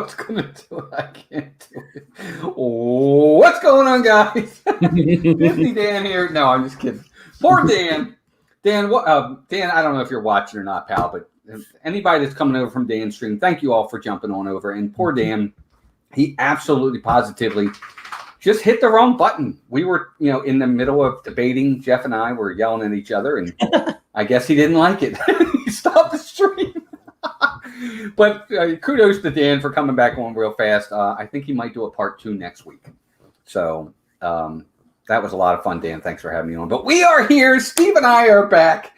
was going to do it. I can't do it. Oh, what's going on, guys? Disney Dan here. No, I'm just kidding. Poor Dan. Dan, Dan, I don't know if you're watching or not, pal, but anybody that's coming over from Dan's stream, thank you all for jumping on over. And poor Dan, he absolutely positively just hit the wrong button. We were, in the middle of debating. Jeff and I were yelling at each other, and I guess he didn't like it. He stopped the stream. But kudos to Dan for coming back on real fast. I think he might do a part 2 next week. So that was a lot of fun, Dan. Thanks for having me on. But we are here. Steve and I are back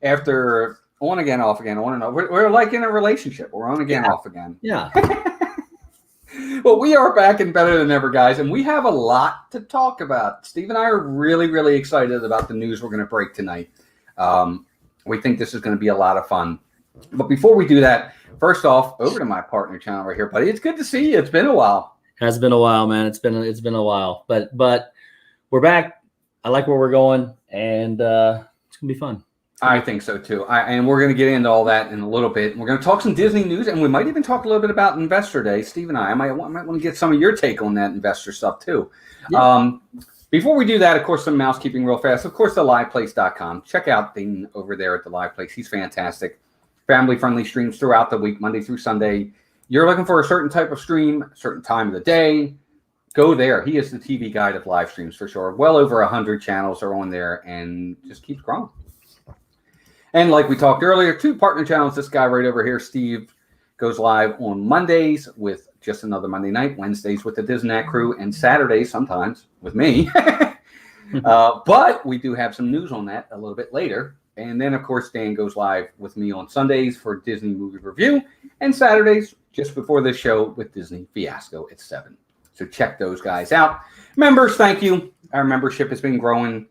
after on again, off again, on and off. We're like in a relationship. We're on again, off again. Yeah. Well, we are back and better than ever, guys. And we have a lot to talk about. Steve and I are really, really excited about the news we're going to break tonight. We think this is going to be a lot of fun. But before we do that, first off, over to my partner channel right here, buddy. It's good to see you. It's been a while. Has been a while, man. It's been a while, but we're back. I like where we're going, and it's gonna be fun. I think so too. And we're going to get into all that in a little bit. We're going to talk some Disney news, and we might even talk a little bit about Investor Day. Steve and I might want to get some of your take on that investor stuff too. Yeah. Before we do that, of course, some mousekeeping real fast. Of course, theliveplace.com. Check out Dean over there at the Live Place. He's fantastic. Family-friendly streams throughout the week, Monday through Sunday. You're looking for a certain type of stream, a certain time of the day, go there. He is the TV guide of live streams for sure. Well over 100 channels are on there and just keeps growing. And like we talked earlier, 2 partner channels. This guy right over here, Steve, goes live on Mondays with Just Another Monday Night, Wednesdays with the Disney crew, and Saturdays sometimes with me. But we do have some news on that a little bit later. And then, of course, Dan goes live with me on Sundays for Disney Movie Review and Saturdays just before this show with Disney Fiasco at 7. So check those guys out. Members, thank you. Our membership has been growing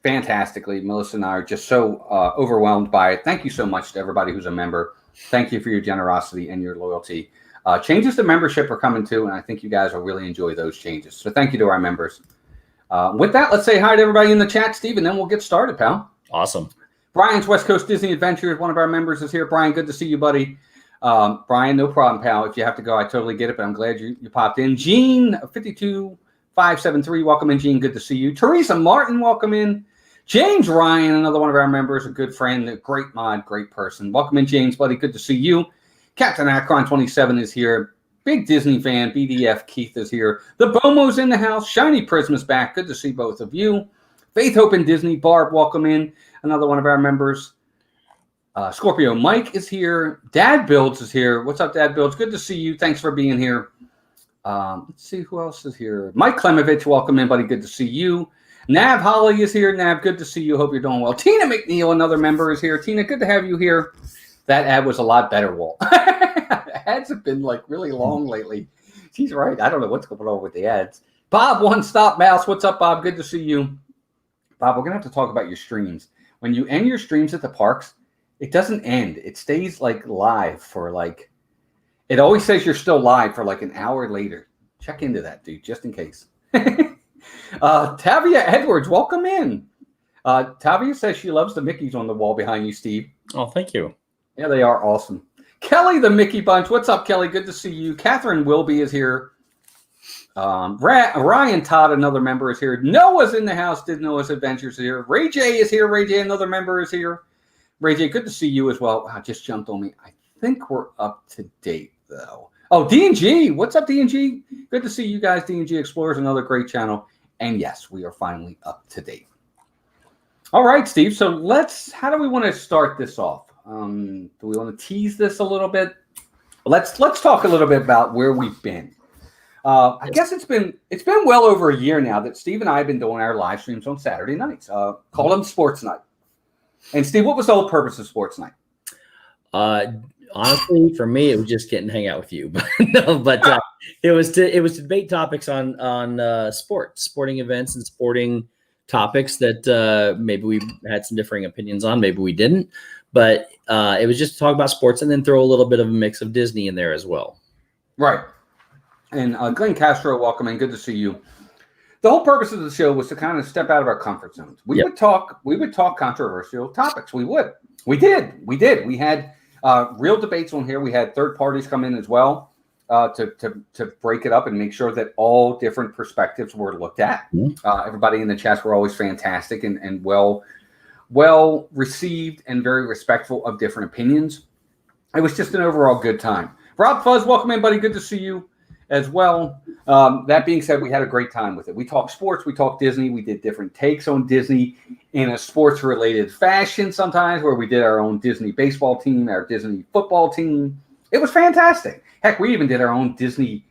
fantastically. Melissa and I are just so overwhelmed by it. Thank you so much to everybody who's a member. Thank you for your generosity and your loyalty. Changes to membership are coming too, and I think you guys will really enjoy those changes. So thank you to our members. With that, let's say hi to everybody in the chat, Steve, and then we'll get started, pal. Awesome. Brian's West Coast Disney Adventures, one of our members, is here. Brian, good to see you, buddy. Brian, no problem, pal. If you have to go, I totally get it, but I'm glad you popped in. Gene, 52573, welcome in, Gene. Good to see you. Teresa Martin, welcome in. James Ryan, another one of our members, a good friend, a great mod, great person. Welcome in, James, buddy. Good to see you. Captain Akron 27 is here. Big Disney fan. BDF Keith is here. The Bomo's in the house. Shiny Prisma's back. Good to see both of you. Faith, Hope, and Disney. Barb, welcome in. Another one of our members. Scorpio Mike is here. Dad Builds is here. What's up, Dad Builds? Good to see you. Thanks for being here. Let's see who else is here. Mike Klemovich, welcome in, buddy. Good to see you. Nav Holly is here. Nav, good to see you. Hope you're doing well. Tina McNeil, another member, is here. Tina, good to have you here. That ad was a lot better, Walt. Ads have been like really long lately. She's right. I don't know what's going on with the ads. Bob, One Stop Mouse. What's up, Bob? Good to see you. Bob, we're going to have to talk about your streams. When you end your streams at the parks, it doesn't end. It stays like live for like, it always says you're still live for like an hour later. Check into that, dude, just in case. Tavia Edwards, welcome in. Tavia says she loves the Mickeys on the wall behind you, Steve. Oh, thank you. Yeah, they are awesome. Kelly, the Mickey Bunch. What's up, Kelly? Good to see you. Catherine Wilby is here. Ryan Todd, another member, is here. Noah's in the house. Did Noah's Adventures here. Ray J is here. Ray J, another member, is here. Ray J, good to see you as well. Wow, just jumped on me. I think we're up to date, though. Oh, D&G. What's up, D&G? Good to see you guys. D&G Explorers, another great channel. And yes, we are finally up to date. All right, Steve. So how do we want to start this off? Do we want to tease this a little bit? Let's talk a little bit about where we've been. I guess it's been well over a year now that Steve and I have been doing our live streams on Saturday nights. Call them Sports Night. And Steve, what was the whole purpose of Sports Night? Honestly, for me, it was just getting to hang out with you. It was to debate topics on sporting events and sporting topics that maybe we had some differing opinions on, maybe we didn't. But it was just to talk about sports and then throw a little bit of a mix of Disney in there as well. Right. And Glenn Castro, welcome in. Good to see you. The whole purpose of the show was to kind of step out of our comfort zones. We would talk controversial topics. We did. We had Real debates on here. We had third parties come in as well to break it up and make sure that all different perspectives were looked at. Everybody in the chats were always fantastic and well received and very respectful of different opinions. It was just an overall good time. Rob Fuzz, welcome in, buddy. Good to see you as well. That being said, we had a great time with it. We talked sports, we talked Disney, we did different takes on Disney in a sports-related fashion sometimes, where we did our own Disney baseball team, our Disney football team. It was fantastic. Heck, we even did our own Disney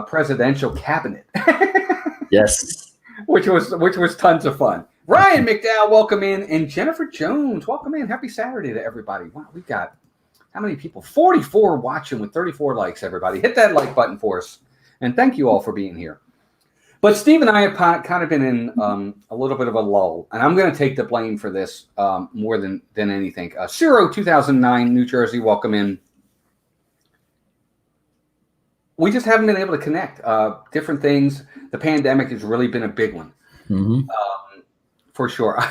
presidential cabinet. Yes. Which was tons of fun. Ryan McDowell, welcome in, and Jennifer Jones, welcome in. Happy Saturday to everybody. Wow, we got how many people? 44 watching with 34 likes, everybody. Hit that like button for us. And thank you all for being here. But Steve and I have kind of been in a little bit of a lull, and I'm going to take the blame for this more than anything. Ciro 2009, New Jersey, welcome in. We just haven't been able to connect. Different things. The pandemic has really been a big one. For sure.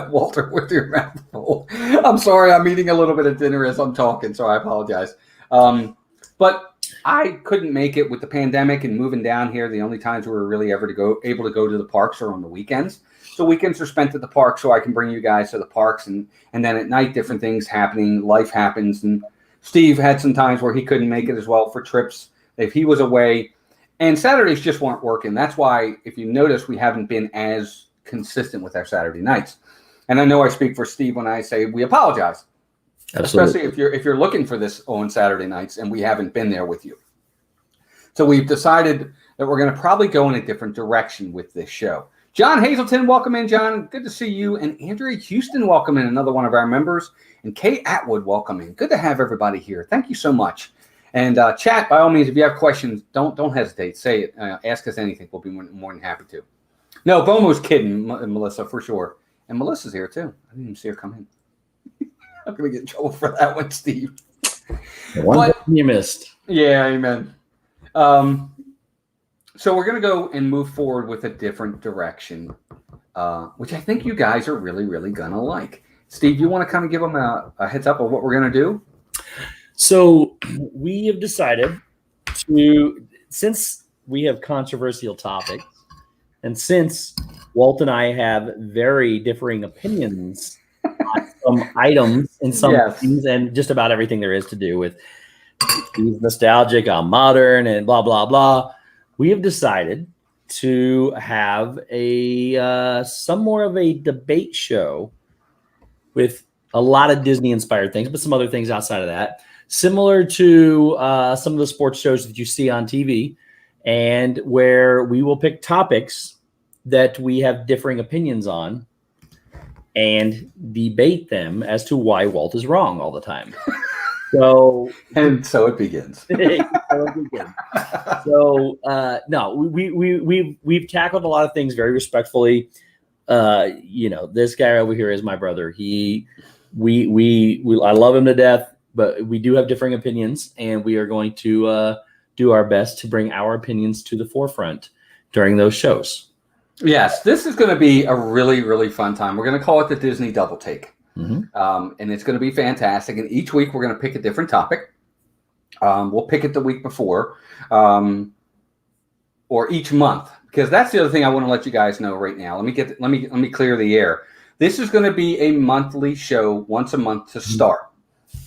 Walter, with your mouth full. I'm sorry, I'm eating a little bit of dinner as I'm talking, so I apologize. But I couldn't make it with the pandemic and moving down here. The only times we were really ever able to go to the parks are on the weekends. So weekends are spent at the park, so I can bring you guys to the parks, and then at night, different things happening. Life happens, and Steve had some times where he couldn't make it as well for trips if he was away. And Saturdays just weren't working. That's why, if you notice, we haven't been as consistent with our Saturday nights. And I know I speak for Steve when I say we apologize. Absolutely. Especially if you're looking for this on Saturday nights and we haven't been there with you. So we've decided that we're going to probably go in a different direction with this show. John Hazelton, welcome in, John. Good to see you. And Andrea Houston, welcome in, another one of our members. And Kate Atwood, welcome in. Good to have everybody here. Thank you so much. And chat, by all means, if you have questions, don't hesitate. Say it. Ask us anything. We'll be more than happy to. No, Bomo's kidding, Melissa, for sure. And Melissa's here, too. I didn't even see her come in. I'm going to get in trouble for that one, Steve. One thing you missed. Yeah, amen. So we're going to go and move forward with a different direction, which I think you guys are really, really going to like. Steve, you want to kind of give them a heads up of what we're going to do? So we have decided to, since we have controversial topics, and since Walt and I have very differing opinions on some items and some things and just about everything there is to do with he's nostalgic, I'm modern, and blah, blah, blah, we have decided to have some more of a debate show with a lot of Disney-inspired things, but some other things outside of that, similar to some of the sports shows that you see on TV, and where we will pick topics that we have differing opinions on and debate them as to why Walt is wrong all the time. So it begins. So no, we've tackled a lot of things very respectfully. This guy over here is my brother. I love him to death, but we do have differing opinions, and we are going to do our best to bring our opinions to the forefront during those shows. Yes, this is going to be a really, really fun time. We're going to call it the Disney Double Take. And it's going to be fantastic. And each week we're going to pick a different topic. We'll pick it the week before or each month, because that's the other thing I want to let you guys know right now. Let me clear the air. This is going to be a monthly show, once a month to start.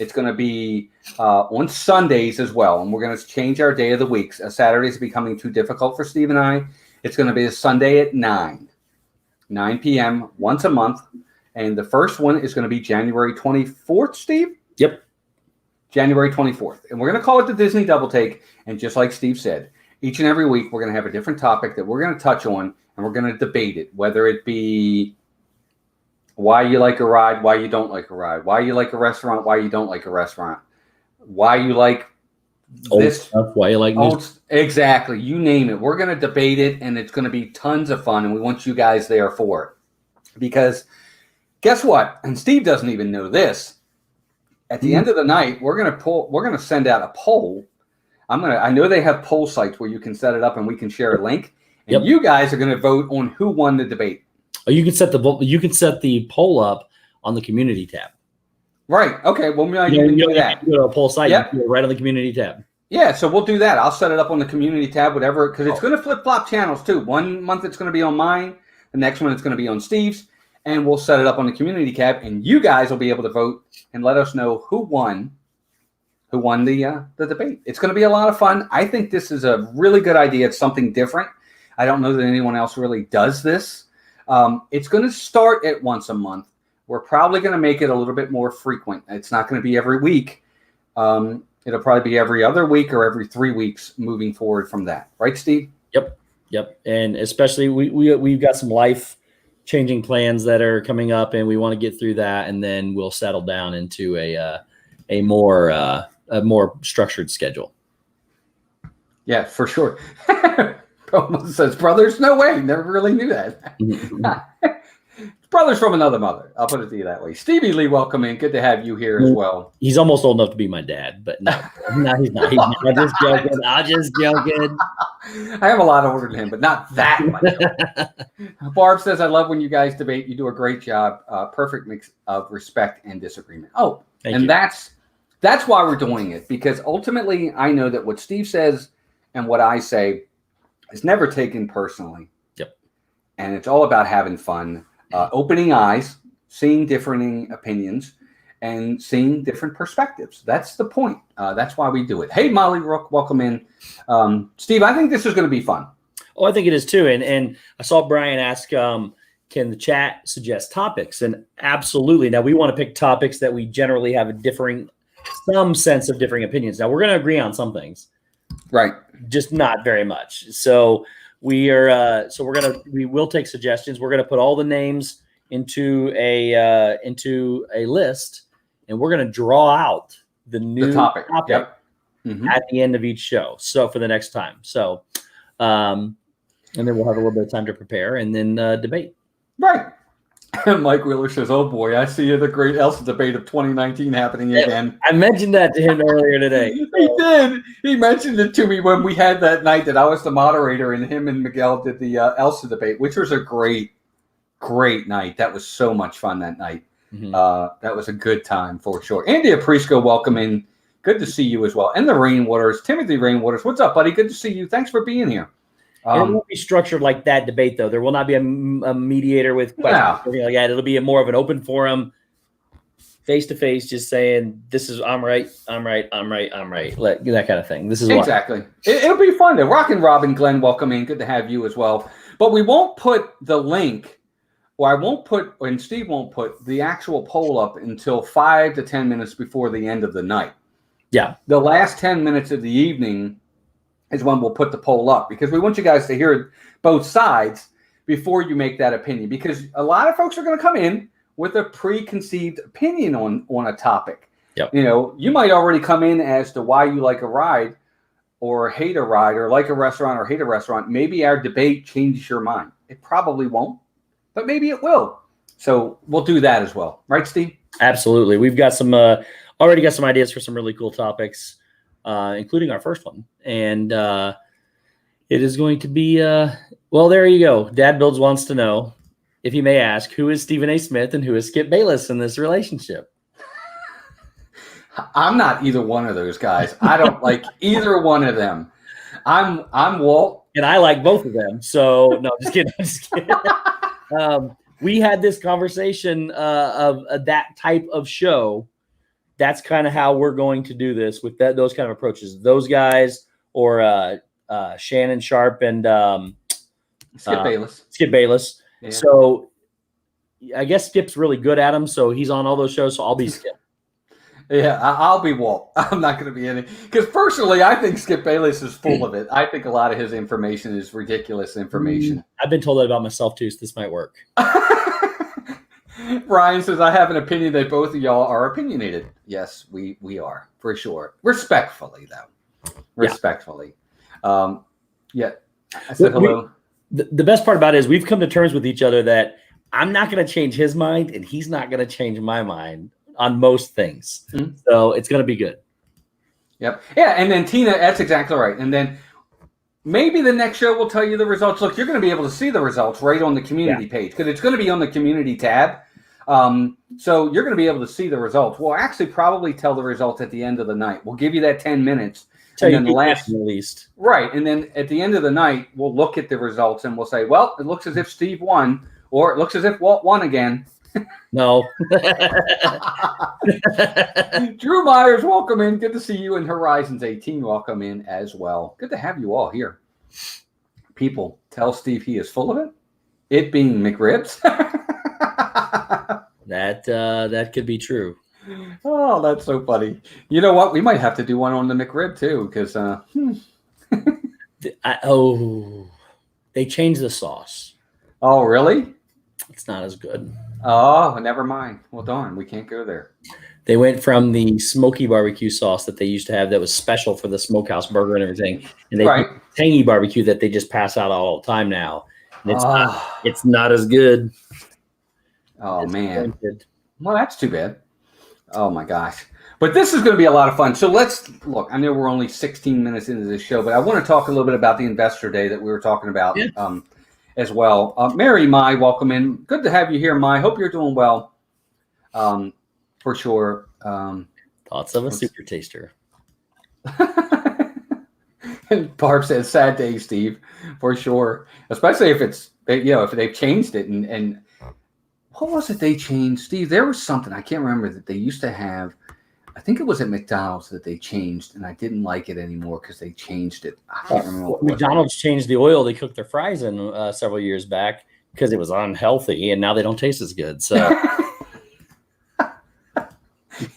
It's going to be on Sundays as well, and we're going to change our day of the week. Saturdays are becoming too difficult for Steve and I. It's going to be a Sunday at 9 p.m. once a month. And the first one is going to be January 24th, Steve? Yep. January 24th. And we're going to call it the Disney Double Take. And just like Steve said, each and every week we're going to have a different topic that we're going to touch on, and we're going to debate it, whether it be why you like a ride, why you don't like a ride, why you like a restaurant, why you don't like a restaurant, why you like this stuff, why you like exactly, you name it. We're going to debate it, and it's going to be tons of fun, and we want you guys there for it. Because guess what? And Steve doesn't even know this. At the end of the night, we're going to send out a poll. I know they have poll sites where you can set it up and we can share a link. And you guys are going to vote on who won the debate. Oh, you can set the poll up on the community tab. Right. Okay. Well, maybe You you can don't do that. have to go to a poll site. Yep. You can go right on the community tab. Yeah, so we'll do that. I'll set it up on the community tab, whatever, because it's going to flip-flop channels too. One month it's going to be on mine, the next one it's going to be on Steve's, and we'll set it up on the community tab, and you guys will be able to vote and let us know who won the debate. It's going to be a lot of fun. I think this is a really good idea. It's something different. I don't know that anyone else really does this. It's going to start at once a month. We're probably going to make it a little bit more frequent. It's not going to be every week. It'll probably be every other week or every 3 weeks moving forward from that. Right, Steve? Yep. And especially we've got some life-changing plans that are coming up, and we want to get through that, and then we'll settle down into a more structured schedule. Yeah, for sure. Almost says brothers. No way. Never really knew that. Brothers from another mother. I'll put it to you that way. Stevie Lee, welcome in. Good to have you here as well. He's almost old enough to be my dad, but no, he's not. I'm just joking. I have a lot older than him, but not that much older. Barb says, I love when you guys debate. You do a great job. Perfect mix of respect and disagreement. Oh, Thank you. That's why we're doing it, because ultimately I know that what Steve says and what I say is never taken personally. Yep. And it's all about having fun. Opening eyes, seeing differing opinions, and seeing different perspectives. That's the point. That's why we do it. Hey, Molly Rook, welcome in. Steve, I think this is going to be fun. Oh, I think it is too. And I saw Brian ask, can the chat suggest topics? And absolutely. Now, we want to pick topics that we generally have some sense of differing opinions. Now, we're going to agree on some things. Right. Just not very much. So we will take suggestions. We're going to put all the names into a list, and we're going to draw out the new topic yep. At the end of each show. So for the next time. So, and then we'll have a little bit of time to prepare and then debate. Right. Mike Wheeler says, oh boy, I see the great Elsa debate of 2019 happening again. I mentioned that to him earlier today. He did. He mentioned it to me when we had that night that I was the moderator, and him and Miguel did the Elsa debate, which was a great night. That was so much fun that night. Mm-hmm. That was a good time for sure. Andy Aprisco, welcome in. Good to see you as well. And the Rainwaters, Timothy Rainwaters. What's up, buddy? Good to see you. Thanks for being here. It won't be structured like that debate, though. There will not be a mediator with questions or anything like that. It'll be more of an open forum, face-to-face, just saying, this is, I'm right, like that kind of thing. This is exactly. It'll be fun. Rock and Robin Glenn, welcome in. Good to have you as well. But we won't put the link, and Steve won't put the actual poll up until 5 to 10 minutes before the end of the night. Yeah. The last 10 minutes of the evening is when we'll put the poll up, because we want you guys to hear both sides before you make that opinion, because a lot of folks are going to come in with a preconceived opinion on a topic. Yep. You know, you might already come in as to why you like a ride or hate a ride, or like a restaurant or hate a restaurant. Maybe our debate changes your mind. It probably won't, but maybe it will. So we'll do that as well. Right, Steve? Absolutely. We've got already got some ideas for some really cool topics, including our first one. And it is going to be, well, there you go. Dad Builds wants to know, if he may ask, who is Stephen A. Smith and who is Skip Bayless in this relationship? I'm not either one of those guys. I don't like either one of them. I'm Walt. And I like both of them. So, no, just kidding. We had this conversation of that type of show. That's kind of how we're going to do this with those kind of approaches. Those guys, or Shannon Sharp and Skip Bayless. Skip Bayless. Yeah. So I guess Skip's really good at them. So he's on all those shows. So I'll be Skip. Yeah, I'll be Walt. I'm not going to be any, because personally, I think Skip Bayless is full of it. I think a lot of his information is ridiculous information. I've been told that about myself too, so this might work. Brian says, I have an opinion that both of y'all are opinionated. Yes, we are, for sure. Respectfully, though. Respectfully. Yeah. I said hello. The best part about it is we've come to terms with each other that I'm not going to change his mind, and he's not going to change my mind on most things. Mm-hmm. So it's going to be good. Yep. Yeah. And then Tina, that's exactly right. And then maybe the next show will tell you the results. Look, you're going to be able to see the results right on the community page, because it's going to be on the community tab. So you're going to be able to see the results. We'll actually probably tell the results at the end of the night. We'll give you that 10 minutes. Tell And then you the last, at least. right. And then at the end of the night, we'll look at the results and we'll say, well, it looks as if Steve won, or it looks as if Walt won again. No. Drew Myers, welcome in. Good to see you. And Horizons 18, welcome in as well. Good to have you all here. People, tell Steve he is full of it. It being McRibs. That could be true. Oh, that's so funny. You know what? We might have to do one on the McRib too, because they changed the sauce. Oh, really? It's not as good. Oh, never mind. Well, darn, we can't go there. They went from the smoky barbecue sauce that they used to have that was special for the smokehouse burger and everything, and they put tangy barbecue that they just pass out all the time now. And it's not as good. Oh, man. Well, that's too bad. Oh, my gosh. But this is going to be a lot of fun. So let's look. I know we're only 16 minutes into this show, but I want to talk a little bit about the Investor Day that we were talking about as well. Mary Mai, welcome in. Good to have you here, Mai. Hope you're doing well. For sure. Thoughts of a super taster. And Barb says, sad day, Steve, for sure. Especially if it's, if they've changed it. And what was it they changed, Steve? There was something, I can't remember, that they used to have. I think it was at McDonald's that they changed, and I didn't like it anymore because they changed it. I can't remember what McDonald's changed the oil they cooked their fries in several years back because it was unhealthy, and now they don't taste as good. So,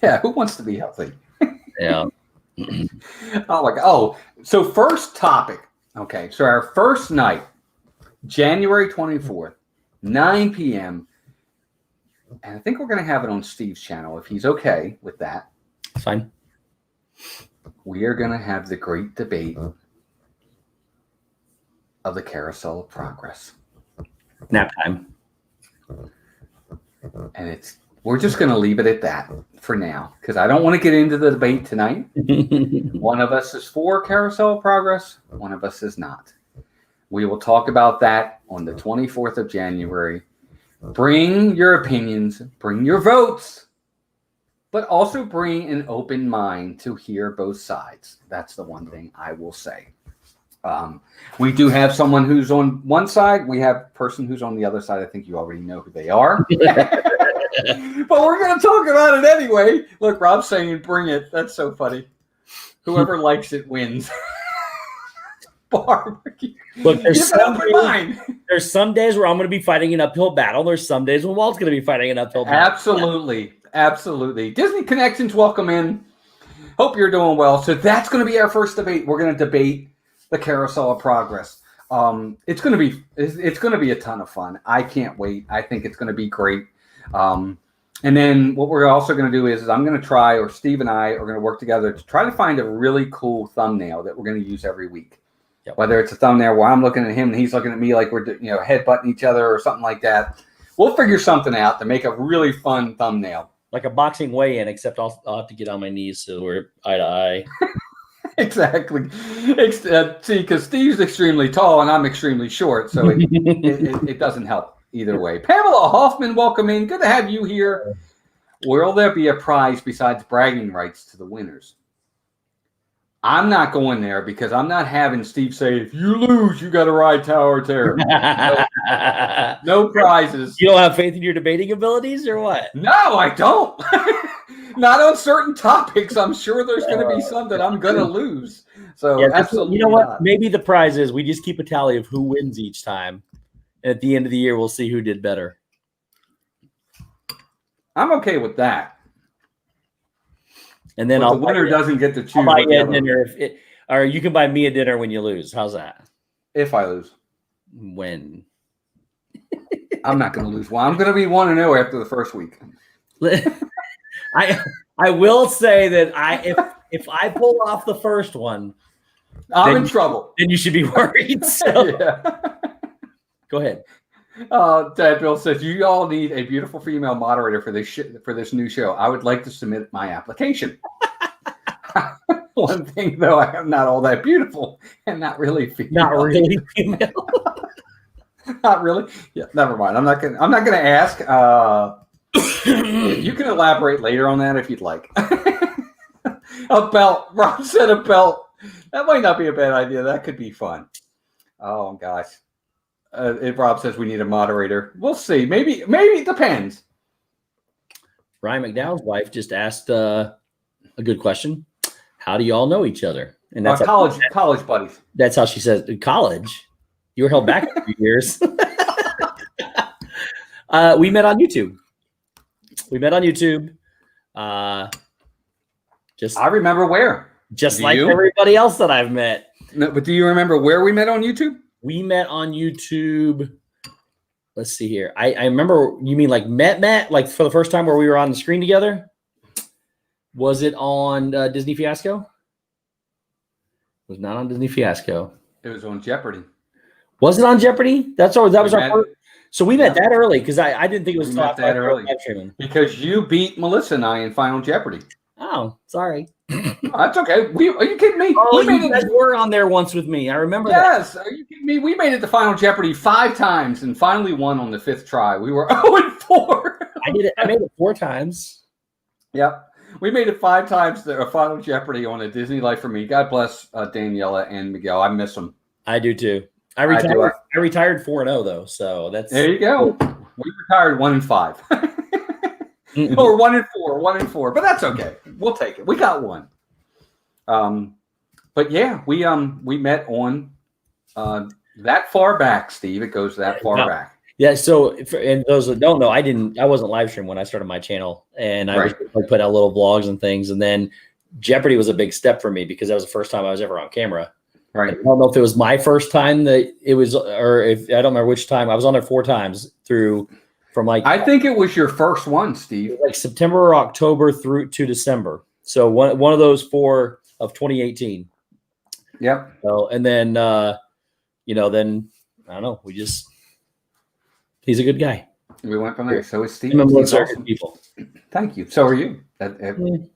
yeah, who wants to be healthy? Yeah. Oh my God. Oh, so first topic. Okay, so our first night, January 24th, 9 p.m. And I think we're going to have it on Steve's channel if he's okay with that. Fine. We are going to have the great debate of the Carousel of Progress. Nap time. And we're just going to leave it at that for now because I don't want to get into the debate tonight. One of us is for Carousel of Progress. One of us is not. We will talk about that on the 24th of January. Bring your opinions, bring your votes, but also bring an open mind to hear both sides. That's the one thing I will say. We do have someone who's on one side. We have a person who's on the other side. I think you already know who they are. But we're going to talk about it anyway. Look, Rob's saying bring it. That's so funny. Whoever likes it wins. Barbecue. Look, there's some days where I'm going to be fighting an uphill battle. There's some days when Walt's going to be fighting an uphill battle. Absolutely. Absolutely. Disney Connections, welcome in. Hope you're doing well. So that's going to be our first debate. We're going to debate the Carousel of Progress. It's going to be a ton of fun. I can't wait. I think it's going to be great. And then what we're also going to do is I'm going to try, or Steve and I are going to work together to try to find a really cool thumbnail that we're going to use every week. Yep. Whether it's a thumbnail where I'm looking at him and he's looking at me like we're headbutting each other or something like that. We'll figure something out to make a really fun thumbnail. Like a boxing weigh-in, except I'll have to get on my knees so we're eye to eye. Exactly. See, because Steve's extremely tall and I'm extremely short, so it doesn't help either way. Pamela Hoffman, welcome in. Good to have you here. Will there be a prize besides bragging rights to the winners? I'm not going there because I'm not having Steve say, if you lose, you got to ride Tower of Terror. No prizes. You don't have faith in your debating abilities or what? No, I don't. Not on certain topics. I'm sure there's going to be some that I'm going to lose. So absolutely. You know what? Not. Maybe the prize is we just keep a tally of who wins each time. And at the end of the year, we'll see who did better. I'm okay with that. And then the winner doesn't get to choose. I'll buy you a dinner or you can buy me a dinner when you lose. How's that? If I lose. When? I'm not going to lose. Well, I'm going to be 1-0 after the first week. I will say that if I pull off the first one, I'm in trouble. Then you should be worried. So. Yeah. Go ahead. Dad Bill says you all need a beautiful female moderator for this new show. I would like to submit my application. One thing though, I am not all that beautiful and not really female. Not really female. Not really. Yeah, never mind. I'm not gonna ask. You can elaborate later on that if you'd like. A belt. Rob said a belt. That might not be a bad idea. That could be fun. Oh, gosh. If Rob says we need a moderator, we'll see. Maybe it depends. Ryan McDowell's wife just asked a good question. How do you all know each other? And that's college buddies. That's how she says college. You were held back a few years. We met on YouTube. I remember where. Just like everybody else that I've met. No, but do you remember where we met on YouTube? We met on YouTube. Let's see here. I remember. You mean like met like for the first time where we were on the screen together? Was it on Disney Fiasco? It was not on Disney Fiasco. It was on Jeopardy. Was it on Jeopardy? That was our first. So we met that early because I didn't think it was that early. Because you beat Melissa and I in Final Jeopardy. Oh, sorry. No, that's okay. Are you kidding me? Oh, you guys were on there once with me. I remember that. Yes. Are you kidding me? We made it to Final Jeopardy 5 times and finally won on the 5th try. We were 0-4. I did it. I made it 4 times. Yep. We made it 5 times to a Final Jeopardy on a Disney Life for Me. God bless Daniela and Miguel. I miss them. I do too. I retired 4-0 though, so that's there you go. We retired 1-5. Or 1-4, but that's okay. We'll take it. We got one. But yeah, we met on that far back, Steve. It goes that far back. Yeah. So, and those that don't know, I wasn't live stream when I started my channel, and I was put out little vlogs and things. And then Jeopardy was a big step for me because that was the first time I was ever on camera. Right. I don't know if it was my first time that it was, or if I don't remember which time. I was on there 4 times from like. I think it was your first one, Steve. Like September or October through to December. So one of those 4 of 2018. Yep. So and then then I don't know. He's a good guy. We went from there. So is Steve. Awesome people. Thank you. So are you.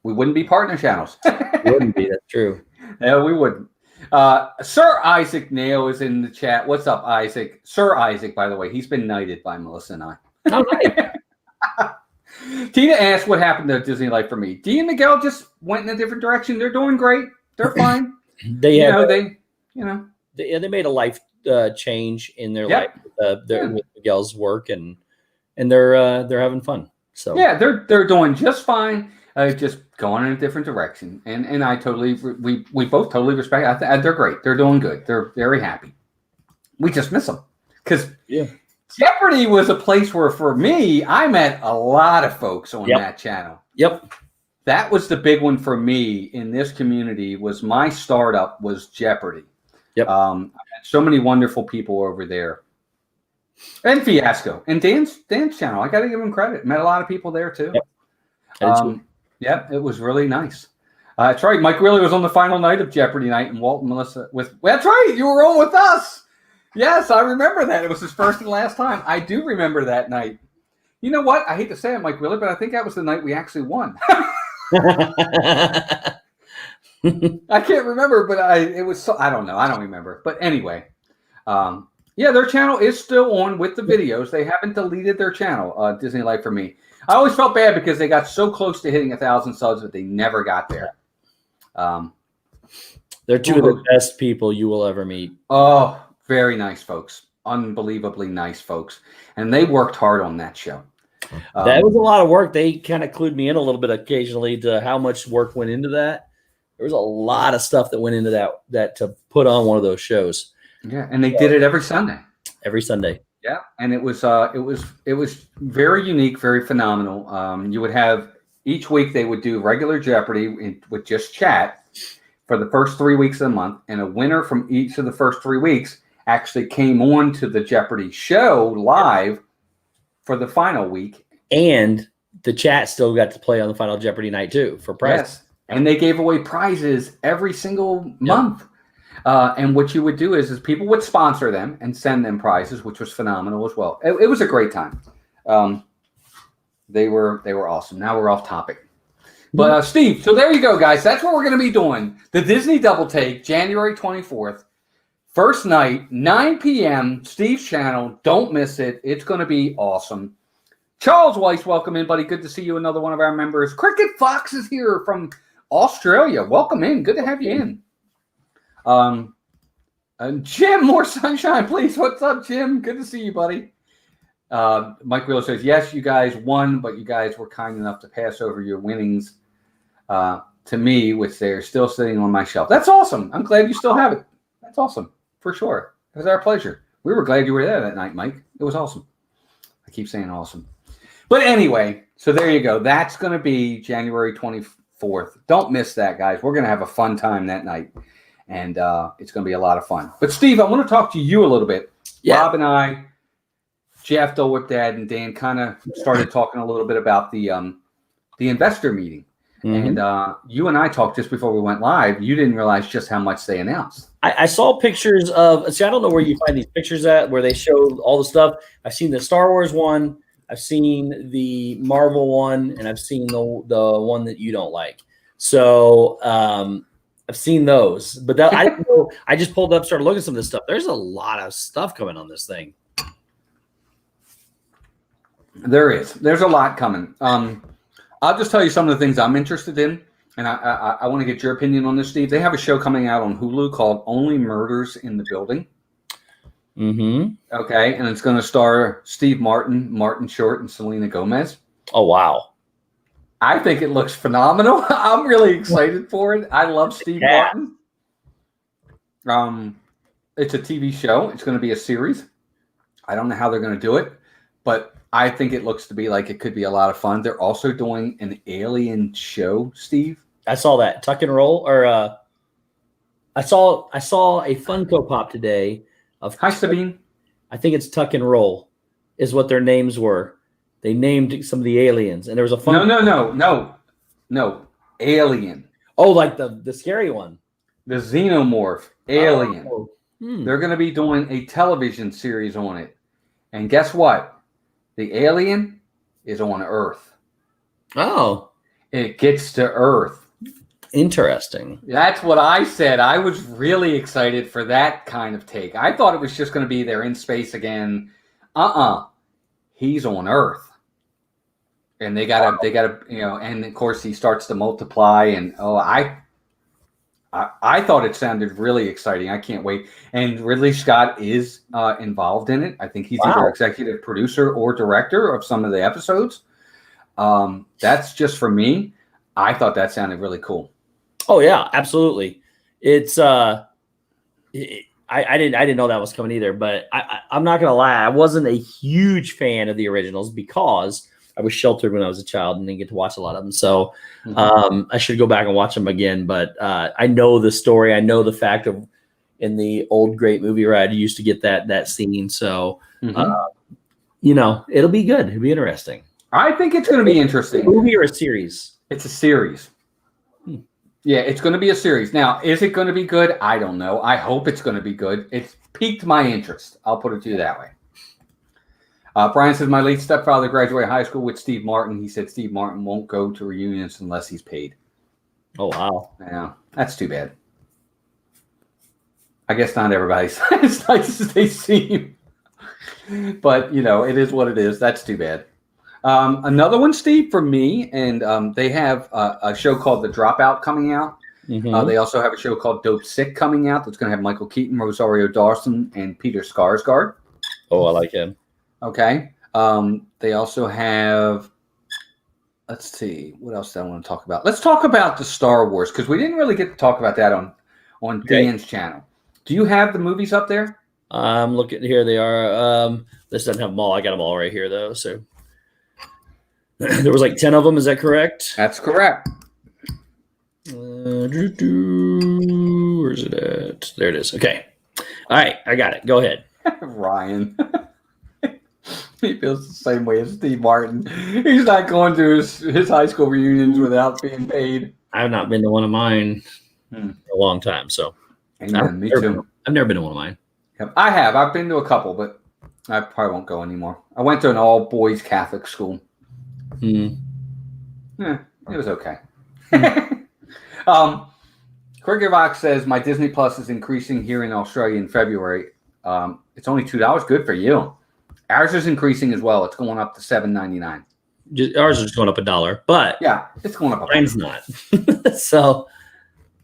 We wouldn't be partner channels. We wouldn't be. That's true. No, we wouldn't. Sir Isaac Nail is in the chat. What's up, Isaac? Sir Isaac, by the way, he's been knighted by Melissa and I. Oh, nice. Tina asked what happened to Disney Life for Me. Dee and Miguel just went in a different direction. They're doing great. They're fine. They made a life change in their life with Miguel's work, and they're having fun. So yeah, they're doing just fine. Just going in a different direction, and we both totally respect. They're great. They're doing good. They're very happy. We just miss them because Jeopardy was a place where, for me, I met a lot of folks on that channel. Yep, that was the big one for me in this community. Was my startup was Jeopardy. Yep, I met so many wonderful people over there, and Fiasco and Dan's channel. I got to give him credit. Met a lot of people there too. Yep. Yeah, it was really nice. That's right. Mike really was on the final night of Jeopardy night, and Walt and Melissa that's right. You were on with us. Yes, I remember that. It was his first and last time. I do remember that night. You know what? I hate to say it, Mike Willie, but I think that was the night we actually won. I can't remember, but it was so, I don't know. I don't remember. But anyway, their channel is still on with the videos. They haven't deleted their channel, Disney Life for Me. I always felt bad because they got so close to hitting 1,000 subs, but they never got there. They're 2 of the best people you will ever meet. Oh, very nice folks. Unbelievably nice folks. And they worked hard on that show. That was a lot of work. They kind of clued me in a little bit occasionally to how much work went into that. There was a lot of stuff that went into that to put on one of those shows. Yeah, and they did it every Sunday. Every Sunday. Yeah, and it was very unique, very phenomenal. You would have each week they would do regular Jeopardy with just chat for the first 3 weeks of the month, and a winner from each of the first 3 weeks actually came on to the Jeopardy show live for the final week. And the chat still got to play on the final Jeopardy night too for prizes. Yes, and they gave away prizes every single month. And what you would do is people would sponsor them and send them prizes, which was phenomenal as well. It was a great time. They were awesome. Now we're off topic. But Steve, so there you go, guys. That's what we're going to be doing. The Disney Double Take, January 24th. First night, 9 p.m., Steve's channel. Don't miss it. It's going to be awesome. Charles Weiss, welcome in, buddy. Good to see you. Another one of our members. Cricket Fox is here from Australia. Welcome in. Good to have you in. Jim, more sunshine, please. What's up, Jim? Good to see you, buddy. Mike Wheeler says, yes, you guys won, but you guys were kind enough to pass over your winnings to me, which they're still sitting on my shelf. That's awesome. I'm glad you still have it. That's awesome, for sure. It was our pleasure. We were glad you were there that night, Mike. It was awesome. I keep saying awesome. But anyway, so there you go. That's going to be January 24th. Don't miss that, guys. We're going to have a fun time that night, and it's going to be a lot of fun. But, Steve, I want to talk to you a little bit. Yeah. Rob and I, Jeff, Dilworth Dad, and Dan kind of started talking a little bit about the investor meeting. Mm-hmm. And you and I talked just before we went live. You didn't realize just how much they announced. I saw pictures of – see, I don't know where you find these pictures at where they show all the stuff. I've seen the Star Wars one. I've seen the Marvel one, and I've seen the one that you don't like. So I've seen those. But that, I didn't know. I just pulled up, started looking at some of this stuff. There's a lot of stuff coming on this thing. There is. There's a lot coming. I'll just tell you some of the things I'm interested in, and I want to get your opinion on this, Steve. They have a show coming out on Hulu called Only Murders in the Building. Mm-hmm. Okay, and it's going to star Steve Martin, Martin Short, and Selena Gomez. Oh, wow. I think it looks phenomenal. I'm really excited for it. I love Steve Martin. It's a TV show. It's going to be a series. I don't know how they're going to do it, but I think it looks to be like it could be a lot of fun. They're also doing an alien show, Steve. I saw that. Tuck and Roll, or I saw a Funko Pop today. Hi, Sabine. I think it's Tuck and Roll is what their names were. They named some of the aliens, and there was a fun. No. Alien. Oh, like the scary one. The Xenomorph Alien. Oh. They're going to be doing a television series on it. And guess what? The alien is on Earth. Oh. It gets to Earth. Interesting. That's what I said. I was really excited for that kind of take. I thought it was just going to be they're in space again. He's on Earth. And they gotta, and of course he starts to multiply. And I thought it sounded really exciting. I can't wait. And Ridley Scott is involved in it. I think he's either executive producer or director of some of the episodes. That's just for me. I thought that sounded really cool. Oh yeah, absolutely. It's I didn't know that was coming either, but I'm not gonna lie, I wasn't a huge fan of the originals because I was sheltered when I was a child and didn't get to watch a lot of them. So I should go back and watch them again. But I know the story. I know the fact of in the old great movie ride, you used to get that scene. So it'll be good. It'll be interesting. I think it's going to be interesting. A movie or a series? It's a series. Yeah, it's going to be a series. Now, is it going to be good? I don't know. I hope it's going to be good. It's piqued my interest. I'll put it to you that way. Brian says, my late stepfather graduated high school with Steve Martin. He said Steve Martin won't go to reunions unless he's paid. Oh, wow. Yeah, that's too bad. I guess not everybody's as nice as they seem. But, it is what it is. That's too bad. Another one, Steve, for me, and they have a show called The Dropout coming out. Mm-hmm. They also have a show called Dope Sick coming out that's going to have Michael Keaton, Rosario Dawson, and Peter Skarsgård. Oh, I like him. Okay. They also have, let's see, what else do I want to talk about? Let's talk about the Star Wars, because we didn't really get to talk about that on Dan's channel. Do you have the movies up there? I'm looking here. They are. This doesn't have them all. I got them all right here, though. So there was like 10 of them. Is that correct? That's correct. Where's it at? There it is. Okay. All right. I got it. Go ahead. Ryan. He feels the same way as Steve Martin. He's not going to his high school reunions without being paid. I've not been to one of mine in a long time. So me too. I've never been to one of mine. I have. I've been to a couple, but I probably won't go anymore. I went to an all-boys Catholic school. It was okay. Cricket Rock says, my Disney Plus is increasing here in Australia in February. It's only $2. Good for you. Ours is increasing as well. It's going up to $7.99. Ours is just going up $1, but yeah, it's going up. Mine's not. So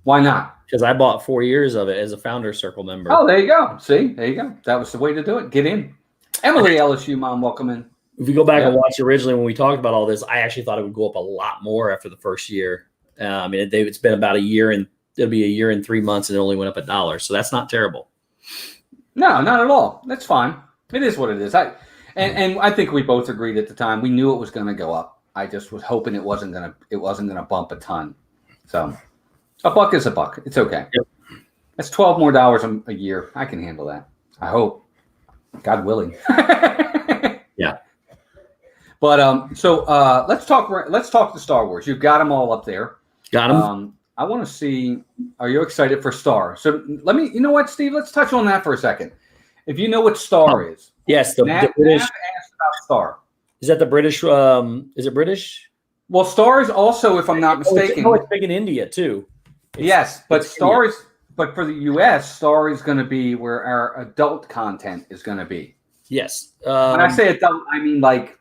why not? Because I bought 4 years of it as a Founder Circle member. Oh, there you go. See, there you go. That was the way to do it. Get in. Emily LSU mom, welcome in. If we go back and watch originally when we talked about all this, I actually thought it would go up a lot more after the first year. I mean, it's been about a year, and it'll be a year and 3 months, and it only went up $1. So that's not terrible. No, not at all. That's fine. It is what it is. And I think we both agreed at the time. We knew it was going to go up. I just was hoping it wasn't gonna bump a ton. So a buck is a buck. It's okay. Yep. That's $12 more a year. I can handle that. I hope. God willing. Yeah. But so let's talk to Star Wars. You've got them all up there. Got them. I want to see. Are you excited for Star? So let me. You know what, Steve? Let's touch on that for a second. If you know what Star is, yes, the British. Asked about Star. Is that the British? Is it British? Well, Star is also, if I'm not mistaken, it's big in India too. Yes, but Star is. But for the U.S., Star is going to be where our adult content is going to be. Yes. When I say adult, I mean like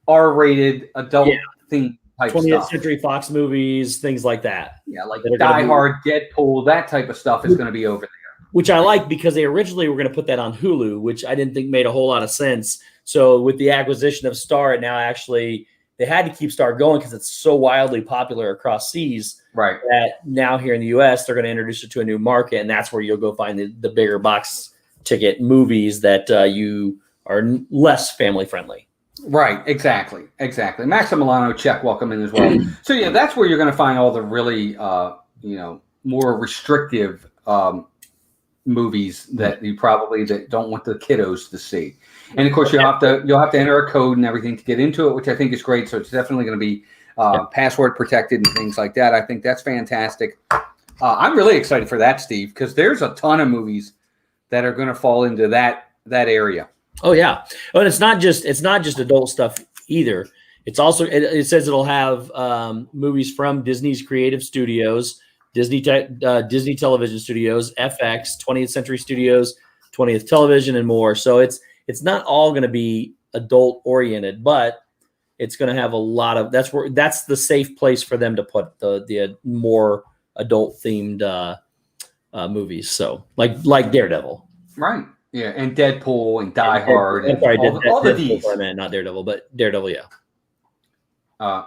R-rated adult thing type 20th stuff. Century Fox movies, things like that. Yeah, like Die Hard, Deadpool, that type of stuff is going to be over there. Which I like because they originally were going to put that on Hulu, which I didn't think made a whole lot of sense. So with the acquisition of Star, now actually they had to keep Star going because it's so wildly popular across seas. Right. That now here in the U.S., they're going to introduce it to a new market, and that's where you'll go find the bigger box ticket movies that you are less family friendly. Right. Exactly. Max Milano, check, welcome in as well. So yeah, that's where you're going to find all the really, more restrictive movies that you probably that don't want the kiddos to see. And of course, you'll have to enter a code and everything to get into it, which I think is great. So it's definitely going to be password protected and things like that. I think that's fantastic. I'm really excited for that, Steve, because there's a ton of movies that are going to fall into that area. Oh yeah, and it's not just adult stuff either. It's also it says it'll have movies from Disney's creative studios, Disney Television Studios, FX, 20th Century Studios, 20th Television, and more. So it's not all going to be adult oriented, but it's going to have a lot of that's the safe place for them to put the more adult themed movies. So like Daredevil, right? Yeah, and Deadpool and Die Hard and all the D's. I meant not Daredevil, but Daredevil. Yeah.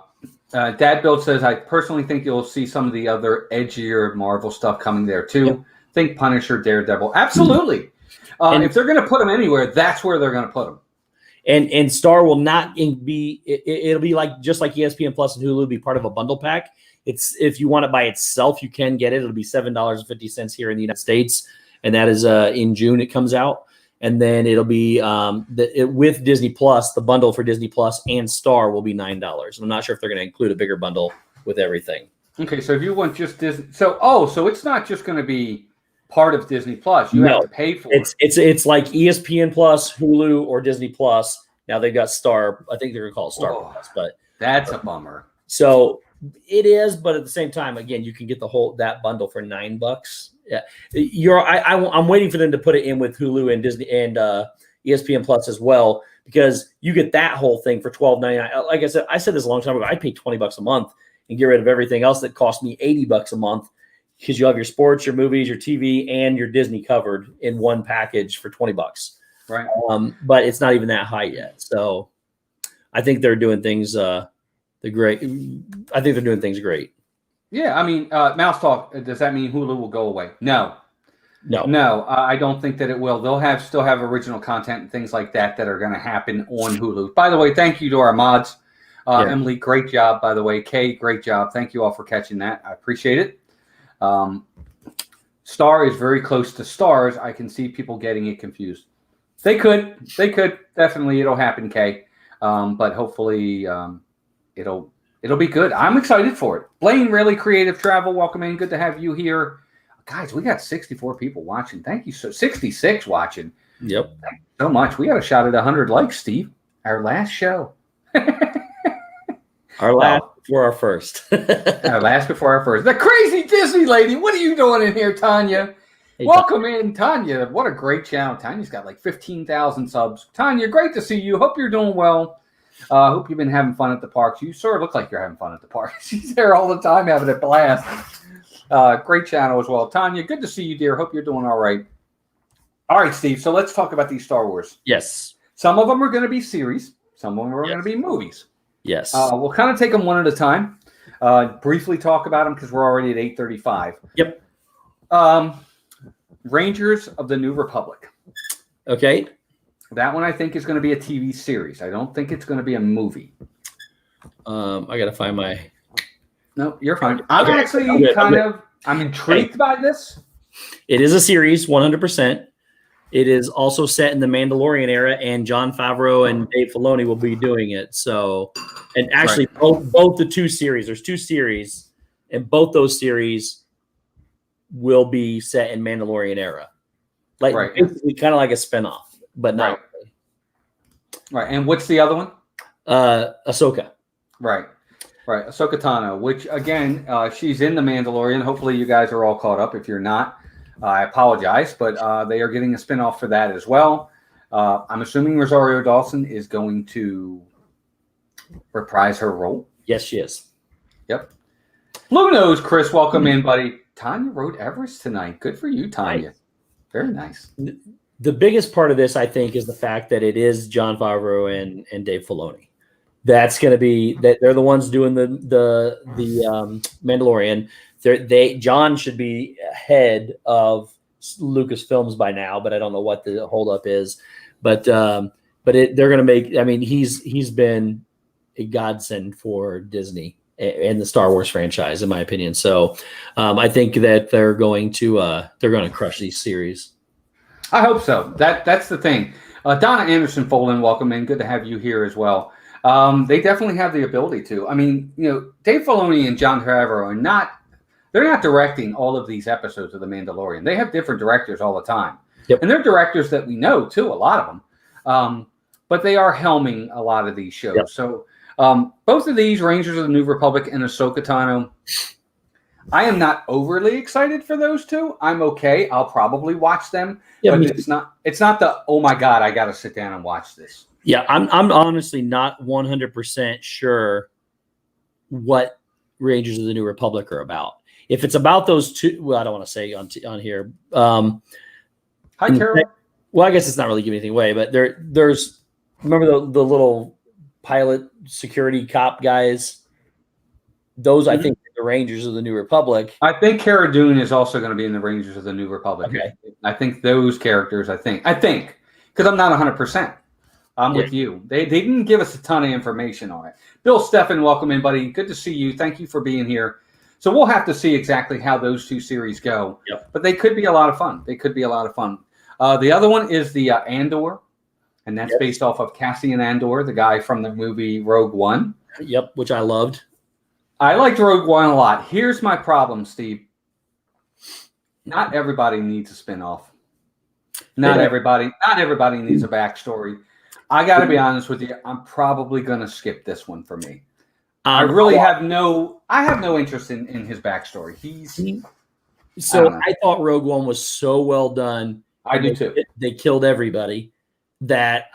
Dad Build says, I personally think you'll see some of the other edgier Marvel stuff coming there too. Yep. Think Punisher, Daredevil, absolutely. If they're going to put them anywhere, that's where they're going to put them. And Star will not be. It'll be like just like ESPN Plus and Hulu be part of a bundle pack. It's if you want it by itself, you can get it. It'll be $7.50 here in the United States, and that is in June. It comes out, and then it'll be with Disney Plus. The bundle for Disney Plus and Star will be $9. I'm not sure if they're going to include a bigger bundle with everything. Okay, so if you want just Disney, so it's not just going to be part of Disney Plus. You have to pay for it. It's like ESPN Plus, Hulu, or Disney Plus. Now they've got Star. I think they're going to call it Star Plus, but that's a bummer. So it is, but at the same time, again, you can get that bundle for $9. Yeah, I'm waiting for them to put it in with Hulu and Disney and ESPN Plus as well, because you get that whole thing for $12.99. Like I said this a long time ago. I pay $20 a month and get rid of everything else that cost me $80 a month, because you have your sports, your movies, your TV, and your Disney covered in one package for $20. Right. But it's not even that high yet. So I think they're doing things great. I think they're doing things great. Yeah, I mean, Mouse Talk, does that mean Hulu will go away? No, I don't think that it will. They'll still have original content and things like that are going to happen on Hulu. By the way, thank you to our mods. Emily, great job, by the way. Kay, great job. Thank you all for catching that. I appreciate it. Star is very close to Stars. I can see people getting it confused. They could definitely. It'll happen, Kay. But hopefully it'll be good. I'm excited for it. Blaine, really creative travel. Welcome in. Good to have you here. Guys, we got 64 people watching. Thank you. 66 watching. Yep. Thank you so much. We got a shot at 100 likes, Steve. Our last show. Our last before our first. Our last before our first. The crazy Disney lady. What are you doing in here, Tanya? Hey, Welcome in, Tanya. What a great channel. Tanya's got like 15,000 subs. Tanya, great to see you. Hope you're doing well. Hope you've been having fun at the parks. You sort of look like you're having fun at the parks. She's there all the time having a blast. Great channel as well. Tanya, good to see you, dear. Hope you're doing all right. All right, Steve. So let's talk about these Star Wars. Yes. Some of them are going to be series. Some of them are going to be movies. Yes. We'll kind of take them one at a time. Briefly talk about them because we're already at 8:35. Yep. Rangers of the New Republic. Okay. That one I think is going to be a TV series. I don't think it's going to be a movie. I got to find my. No, you're fine. I'm actually I'm intrigued by this. It is a series, 100%. It is also set in the Mandalorian era, and Jon Favreau and Dave Filoni will be doing it. So, and actually, both the two series. There's two series, and both those series will be set in Mandalorian era, like basically kind of like a spinoff, but not really. Right. And what's the other one? Ahsoka. Right. Ahsoka Tano, which again, she's in the Mandalorian. Hopefully, you guys are all caught up. If you're not, I apologize, but they are getting a spinoff for that as well. I'm assuming Rosario Dawson is going to reprise her role. Yes, she is. Yep. Blue Nose, Chris, welcome in, buddy. Tanya rode Everest tonight. Good for you, Tanya. Nice. Very nice. The biggest part of this, I think, is the fact that it is Jon Favreau and Dave Filoni. That's going to be that they're the ones doing the Mandalorian. John should be ahead of Lucasfilms by now, but I don't know what the holdup is. But they're going to make. I mean, he's been a godsend for Disney and the Star Wars franchise, in my opinion. So I think that they're going to crush these series. I hope so. That's the thing. Donna Anderson Folden, welcome in. Good to have you here as well. They definitely have the ability to. I mean, Dave Filoni and Jon Favreau are not. They're not directing all of these episodes of The Mandalorian. They have different directors all the time, and they're directors that we know too. A lot of them, but they are helming a lot of these shows. Yep. So. Both of these, Rangers of the New Republic and Ahsoka Tano, I am not overly excited for those two. I'm okay. I'll probably watch them, but it's not the, oh my God, I got to sit down and watch this. Yeah, I'm honestly not 100% sure what Rangers of the New Republic are about. If it's about those two, well, I don't want to say on here. Hi, Carol. Well, I guess it's not really giving anything away, but there's remember the little pilot security cop guys. Those I think are the Rangers of the New Republic. I think Cara Dune is also going to be in the Rangers of the New Republic. Okay. I think those characters. I think because I'm not 100%. I'm with you. They didn't give us a ton of information on it. Bill Steffen, welcome in, buddy. Good to see you. Thank you for being here. So we'll have to see exactly how those two series go. Yep. But they could be a lot of fun. The other one is the Andor. And that's based off of Cassian Andor, the guy from the movie Rogue One. Yep, which I loved. I liked Rogue One a lot. Here's my problem, Steve. Not everybody needs a spinoff. Not everybody needs a backstory. I got to be honest with you. I'm probably going to skip this one for me. I have no interest in his backstory. I thought Rogue One was so well done. I do too. They killed everybody. That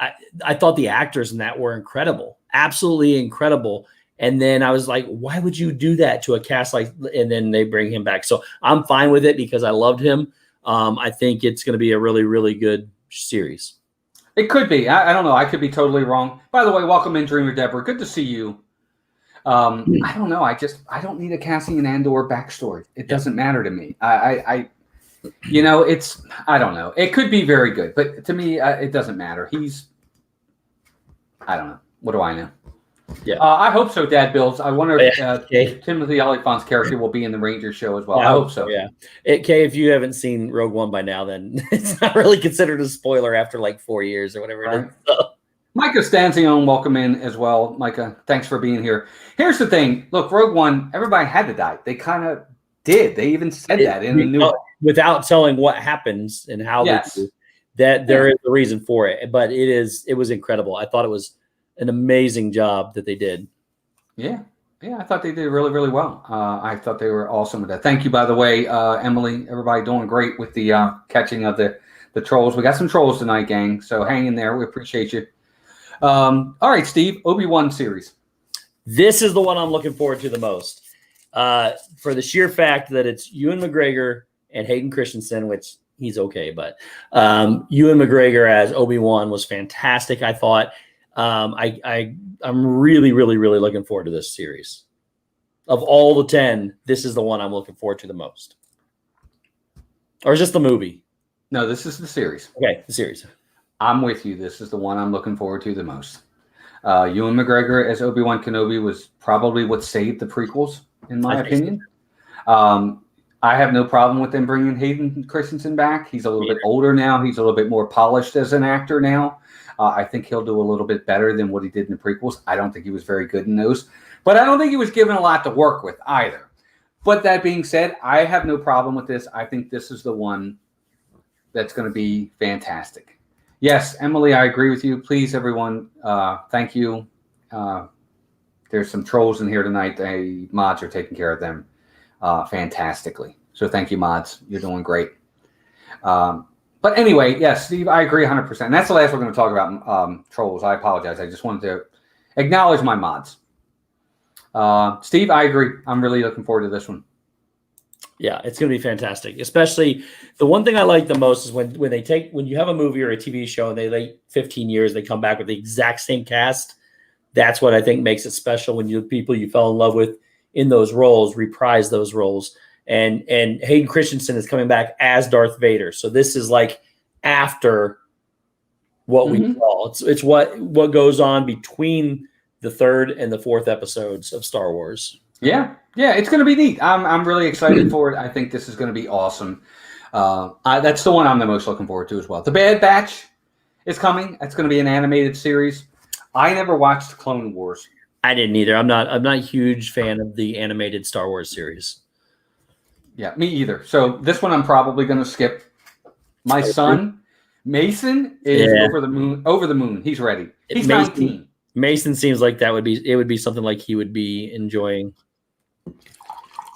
I thought the actors in that were incredible, absolutely incredible. And then I was like, why would you do that to a cast like? And then they bring him back, so I'm fine with it because I loved him. I think it's going to be a really, really good series. It could be. I don't know. I could be totally wrong. By the way, welcome in, Dreamer Deborah. Good to see you. I don't know. I don't need a Cassian Andor backstory. It doesn't matter to me. I don't know. It could be very good, but to me, it doesn't matter. I don't know. What do I know? Yeah. I hope so, Dad Bills. I wonder if Timothy Olyphant's character will be in the Rangers show as well. I hope so. Yeah. Kay, if you haven't seen Rogue One by now, then it's not really considered a spoiler after like 4 years or whatever it is. So. Micah Stanzione, welcome in as well. Micah, thanks for being here. Here's the thing. Look, Rogue One, everybody had to die. They kind of did. They even said that in the new without telling what happens and how they do. That there is a reason for it. But it was incredible. I thought it was an amazing job that they did. Yeah. Yeah, I thought they did really, really well. I thought they were awesome with that. Thank you, by the way, Emily. Everybody doing great with the catching of the trolls. We got some trolls tonight, gang. So hang in there. We appreciate you. All right, Steve. Obi-Wan series. This is the one I'm looking forward to the most, for the sheer fact that it's Ewan McGregor and Hayden Christensen, which he's okay, but Ewan McGregor as Obi-Wan was fantastic. I thought. I'm really, really, really looking forward to this series. Of all the 10, this is the one I'm looking forward to the most. Or is this the movie? No, this is the series. Okay, the series. I'm with you. This is the one I'm looking forward to the most. Ewan McGregor as Obi-Wan Kenobi was probably what saved the prequels, in my opinion. I have no problem with them bringing Hayden Christensen back. He's a little bit older now. He's a little bit more polished as an actor now. I think he'll do a little bit better than what he did in the prequels. I don't think he was very good in those. But I don't think he was given a lot to work with either. But that being said, I have no problem with this. I think this is the one that's going to be fantastic. Yes, Emily, I agree with you. Please, everyone, thank you. There's some trolls in here tonight. The mods are taking care of them fantastically. So thank you, mods. You're doing great. But anyway, yes, Steve, I agree 100%. And that's the last we're going to talk about trolls. I apologize. I just wanted to acknowledge my mods. Steve, I agree. I'm really looking forward to this one. Yeah, it's going to be fantastic. Especially the one thing I like the most is when you have a movie or a TV show and they wait 15 years, they come back with the exact same cast. That's what I think makes it special when people you fell in love with in those roles reprise those roles. And Hayden Christensen is coming back as Darth Vader. So this is like after what we saw. It's what goes on between the third and the fourth episodes of Star Wars. Yeah, it's going to be neat. I'm really excited for it. I think this is going to be awesome. That's the one I'm the most looking forward to as well. The Bad Batch is coming. It's going to be an animated series. I never watched Clone Wars. I didn't either. I'm not a huge fan of the animated Star Wars series. Yeah, me either. So this one I'm probably going to skip. My son, Mason, is over the moon. He's ready. He's 19. Mason seems like it would be something like he would be enjoying.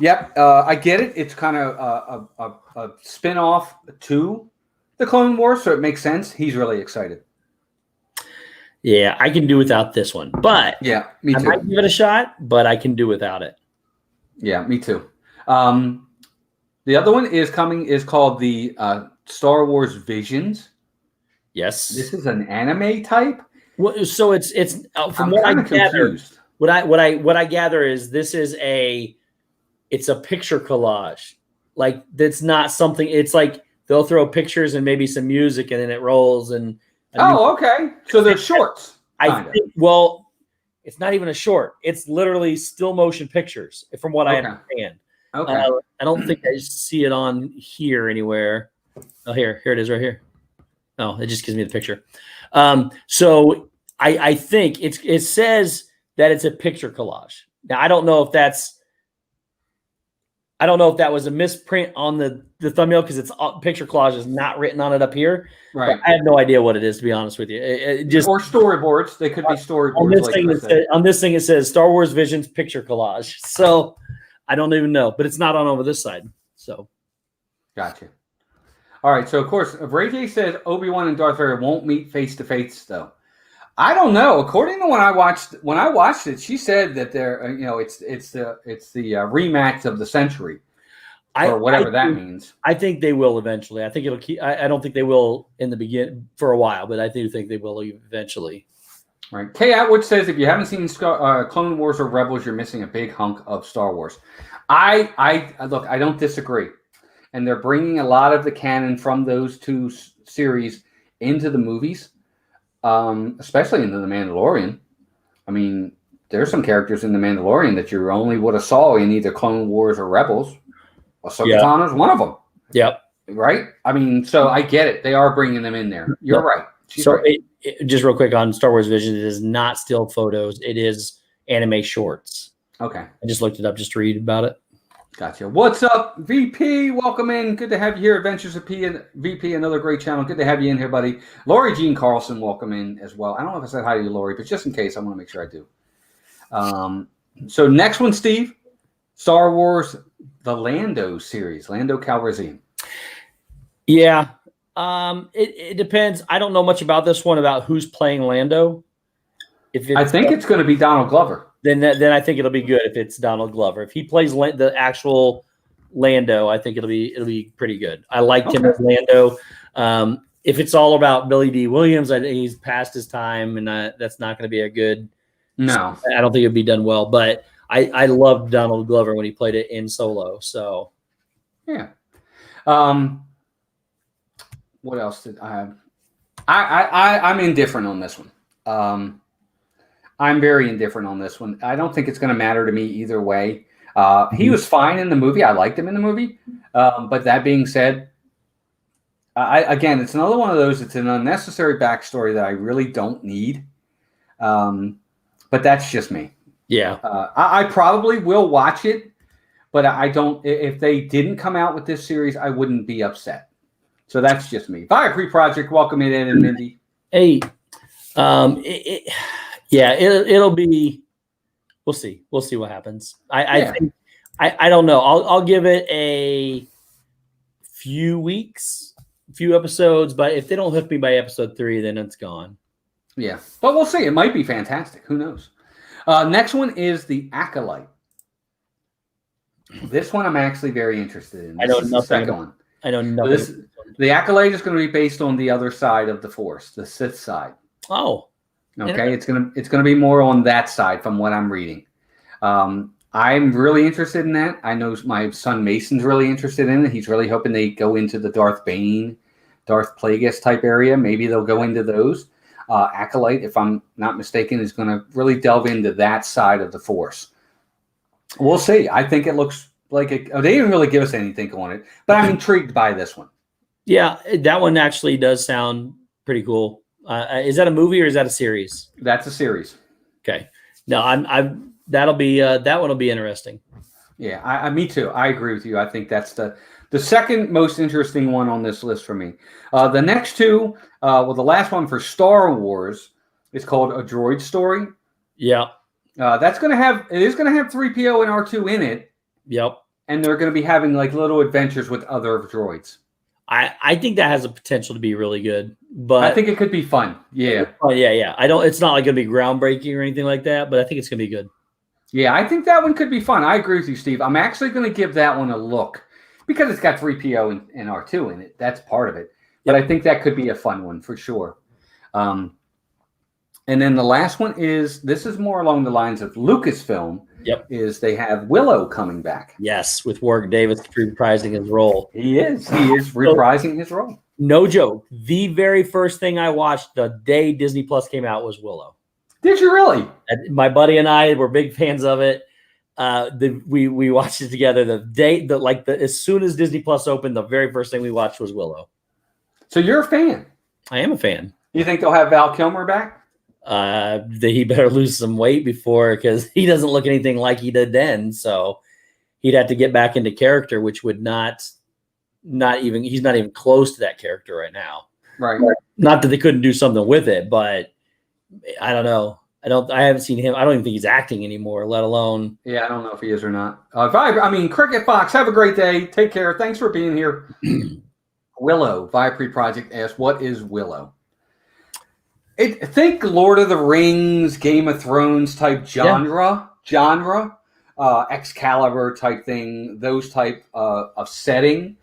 Yep, I get it. It's kind of a spin-off to the Clone Wars, so it makes sense. He's really excited. Yeah, I can do without this one. But yeah, me too. I might give it a shot, but I can do without it. Yeah, me too. The other one is called the Star Wars Visions. Yes. This is an anime type. Well, so it's from what I gather. What I gather is this is it's a picture collage. Like that's not something. It's like they'll throw pictures and maybe some music and then it rolls and. Okay. So they're shorts. I think. Well, it's not even a short. It's literally still motion pictures, from what I understand. Okay. I don't think I see it on here anywhere. Oh, here it is right here. Oh, it just gives me the picture. So I think it says that it's a picture collage. Now I don't know if that was a misprint on the thumbnail because it's picture collage is not written on it up here. Right. But I have no idea what it is, to be honest with you. Or storyboards. They could be storyboards. On this thing, it says Star Wars Visions picture collage. So I don't even know, but it's not on over this side. So, gotcha. All right. So of course, Ray J says Obi-Wan and Darth Vader won't meet face to face, though. I don't know. According to when I watched it, she said that they're it's the rematch of the century, or whatever that means. I think they will eventually. I think it'll keep. I don't think they will in the beginning for a while, but I do think they will eventually. Right. Kay Atwood says if you haven't seen Clone Wars or Rebels, you're missing a big hunk of Star Wars. I look. I don't disagree, and they're bringing a lot of the canon from those two series into the movies. Especially into The Mandalorian. I mean, there's some characters in The Mandalorian that you only would have saw in either Clone Wars or Rebels. Ahsoka Tano's one of them. Yep. Right? I mean, so I get it. They are bringing them in there. You're right. She's right. Just real quick on Star Wars Vision, it is not still photos. It is anime shorts. Okay. I just looked it up just to read about it. Gotcha. What's up, VP? Welcome in. Good to have you here. Adventures of P and VP, another great channel. Good to have you in here, buddy. Lori Jean Carlson, welcome in as well. I don't know if I said hi to you, Lori, but just in case, I want to make sure I do. So next one, Steve, Star Wars, the Lando series, Lando Calrissian. Yeah. It depends. I don't know much about this one, about who's playing Lando. I think it's going to be Donald Glover. Then I think it'll be good if it's Donald Glover. If he plays the actual Lando, I think it'll be pretty good. I liked him as Lando. If it's all about Billy D. Williams, I think he's past his time, and that's not going to be a good. No, I don't think it'd be done well. But I loved Donald Glover when he played it in Solo. So yeah. What else did I have? I'm indifferent on this one. I'm very indifferent on this one. I don't think it's going to matter to me either way. He was fine in the movie. I liked him in the movie. But that being said, again, it's another one of those. It's an unnecessary backstory that I really don't need. But that's just me. yeah. I probably will watch it, but I don't. If they didn't come out with this series, I wouldn't be upset. So that's just me. Viacre Project, welcome in, Ed and Mindy. Hey, it'll be. We'll see. We'll see what happens. I think. I don't know. I'll give it a few weeks, few episodes, but if they don't hook me by episode 3, then it's gone. Yeah, but we'll see. It might be fantastic. Who knows? Next one is The Acolyte. This one I'm actually very interested in. I know nothing. The second one. I know nothing. The Acolyte is going to be based on the other side of the Force, the Sith side. Oh, okay. It's gonna be more on that side from what I'm reading. I'm really interested in that. I know my son Mason's really interested in it. He's really hoping they go into the Darth Bane, Darth Plagueis type area. Maybe they'll go into those. Acolyte, if I'm not mistaken, is going to really delve into that side of the Force. We'll see. I think it looks like they didn't really give us anything on it, but I'm intrigued by this one. Yeah, that one actually does sound pretty cool. Is that a movie or is that a series? That's a series. Okay. No, that'll be that one will be interesting. Yeah, me too. I agree with you. I think that's the second most interesting one on this list for me. The next two, the last one for Star Wars is called A Droid Story. Yeah. It is going to have 3PO and R2 in it. Yep. And they're going to be having like little adventures with other droids. I think that has the potential to be really good, but I think it could be fun. Yeah. Oh yeah. It's not like going to be groundbreaking or anything like that, but I think it's going to be good. Yeah, I think that one could be fun. I agree with you, Steve. I'm actually going to give that one a look because it's got 3PO and R2 in it. That's part of it. But I think that could be a fun one for sure. And then the last one is more along the lines of Lucasfilm. Yep. Is they have Willow coming back. Yes, with Warwick Davis reprising his role. He is reprising his role. No joke. The very first thing I watched the day Disney Plus came out was Willow. Did you really? My buddy and I were big fans of it. We watched it together the day as soon as Disney Plus opened, the very first thing we watched was Willow. So you're a fan? I am a fan. You think they'll have Val Kilmer back? He better lose some weight because he doesn't look anything like he did then. So he'd have to get back into character, which would he's not even close to that character right now. Right. Not that they couldn't do something with it, but I don't know. I haven't seen him. I don't even think he's acting anymore, let alone. Yeah, I don't know if he is or not. Cricket Fox, have a great day. Take care. Thanks for being here. Willow, Viacre Project asks, what is Willow? Think Lord of the Rings, Game of Thrones type genre, Excalibur type thing, those type of setting.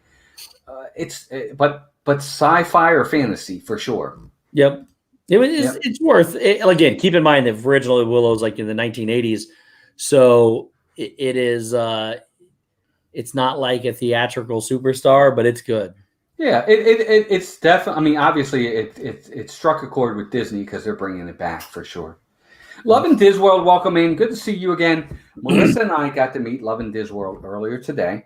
But sci-fi or fantasy for sure. Yep. It's worth it. Again, keep in mind the original Willow's like in the 1980s. So it is it's not like a theatrical superstar, but it's good. Yeah, it's definitely. Obviously, it struck a chord with Disney because they're bringing it back for sure. Love and Disworld, welcome in. Good to see you again. Melissa and I got to meet Love and Disworld earlier today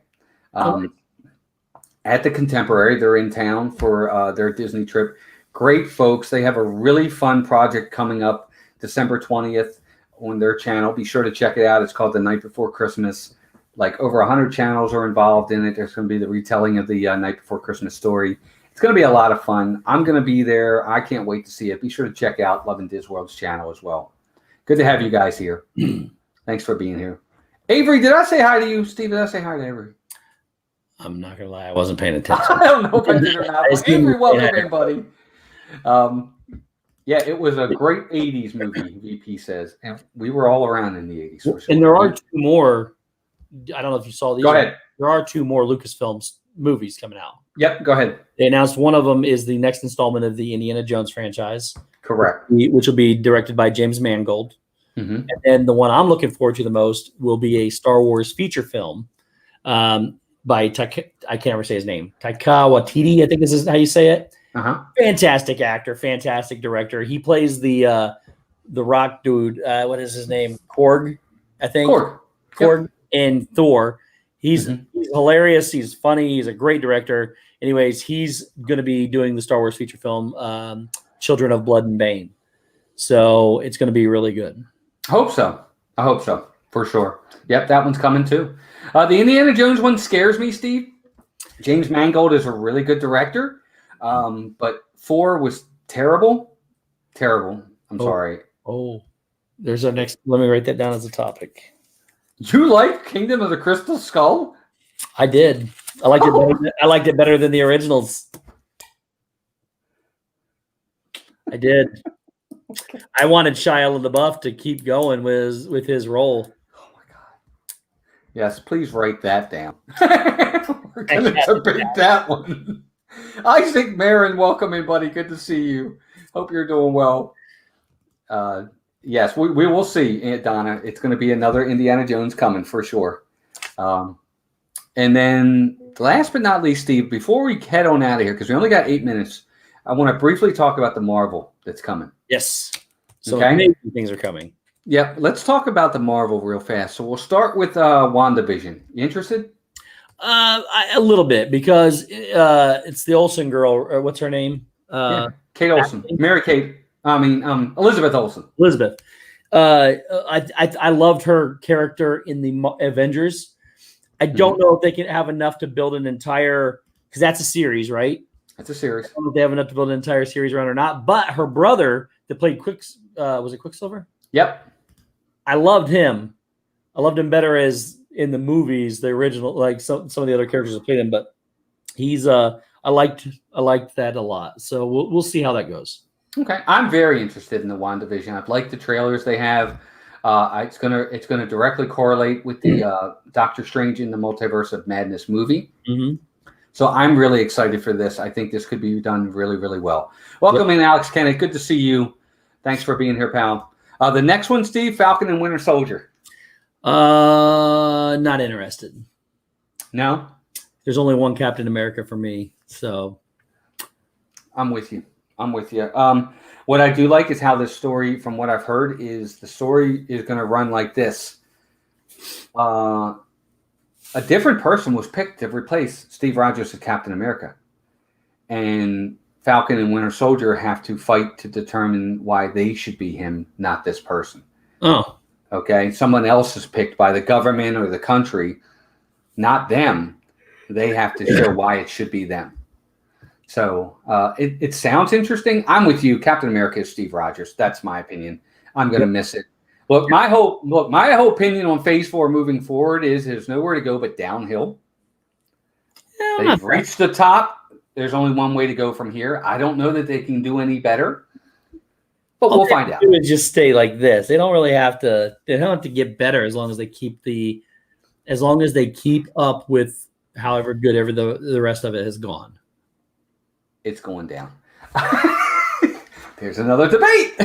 at the Contemporary. They're in town for their Disney trip. Great folks. They have a really fun project coming up December 20th on their channel. Be sure to check it out. It's called The Night Before Christmas. Like over 100 channels are involved in it. There's going to be the retelling of the Night Before Christmas story. It's going to be a lot of fun. I'm going to be there. I can't wait to see it. Be sure to check out Love and Disworld's channel as well. Good to have you guys here. Thanks for being here. Avery, did I say hi to you? Steve, did I say hi to Avery? I'm not gonna lie, I wasn't paying attention. I don't know if I did or not. But Avery, welcome in, buddy. Yeah, it was a great 80s movie, VP says. And we were all around in the 80s. For sure. And there are 2 more. I don't know if you saw these. Go ahead. There are 2 more Lucasfilm movies coming out. Yep, go ahead. They announced one of them is the next installment of the Indiana Jones franchise. Correct. Which will be directed by James Mangold. Mm-hmm. And then the one I'm looking forward to the most will be a Star Wars feature film by I can't ever say his name. Taika Waititi, I think this is how you say it. Uh-huh. Fantastic actor, fantastic director. He plays the rock dude. What is his name? Korg, I think. Korg Yep. And Thor. He's hilarious. He's funny. He's a great director. Anyways, he's going to be doing the Star Wars feature film, Children of Blood and Bane. So it's going to be really good. I hope so, for sure. Yep, that one's coming too. The Indiana Jones one scares me, Steve. James Mangold is a really good director, but 4 was terrible. I'm sorry. Oh, there's our next. Let me write that down as a topic. You like Kingdom of the Crystal Skull? I did. I liked it. I liked it better than the originals. I did. I wanted Shia LaBeouf to keep going with his role. Oh my god! Yes, please write that down. We're going to debate that one. Isaac Marin, welcome in, buddy. Good to see you. Hope you're doing well. Yes, we will see, Aunt Donna. It's going to be another Indiana Jones coming for sure. And then last but not least, Steve, before we head on out of here, because we only got 8 minutes, I want to briefly talk about the Marvel that's coming. Yes. So okay. Amazing things are coming. Yep. Let's talk about the Marvel real fast. So we'll start with WandaVision. You interested? A little bit, because it's the Olsen girl. Or what's her name? Kate Olsen. Elizabeth Olsen. Elizabeth. I loved her character in the Avengers. I don't know if they can have enough to build an entire, because that's a series, right? That's a series. I don't know if they have enough to build an entire series around or not. But her brother that played was it Quicksilver? Yep. I loved him. I loved him better as in the movies, the original, like some of the other characters that played him. But he's I liked that a lot. So we'll see how that goes. Okay, I'm very interested in the WandaVision. I've liked the trailers they have. It's gonna directly correlate with the Doctor Strange in the Multiverse of Madness movie. Mm-hmm. So I'm really excited for this. I think this could be done really, really well. Welcome in, Alex Kenneth. Good to see you. Thanks for being here, pal. The next one, Steve, Falcon and Winter Soldier. Not interested. No? There's only one Captain America for me, so. I'm with you. What I do like is how this story, from what I've heard, is the story is going to run like this. A different person was picked to replace Steve Rogers as Captain America. And Falcon and Winter Soldier have to fight to determine why they should be him, not this person. Oh. Okay? Someone else is picked by the government or the country, not them. They have to show why it should be them. So it sounds interesting. I'm with you. Captain America is Steve Rogers. That's my opinion. I'm going to miss it. Look, my whole opinion on Phase 4 moving forward is there's nowhere to go but downhill. They've reached the top. There's only one way to go from here. I don't know that they can do any better, but we'll find out. Just stay like this. They don't really have to. They don't have to get better as long as they keep up with however good the rest of it has gone. It's going down. There's another debate.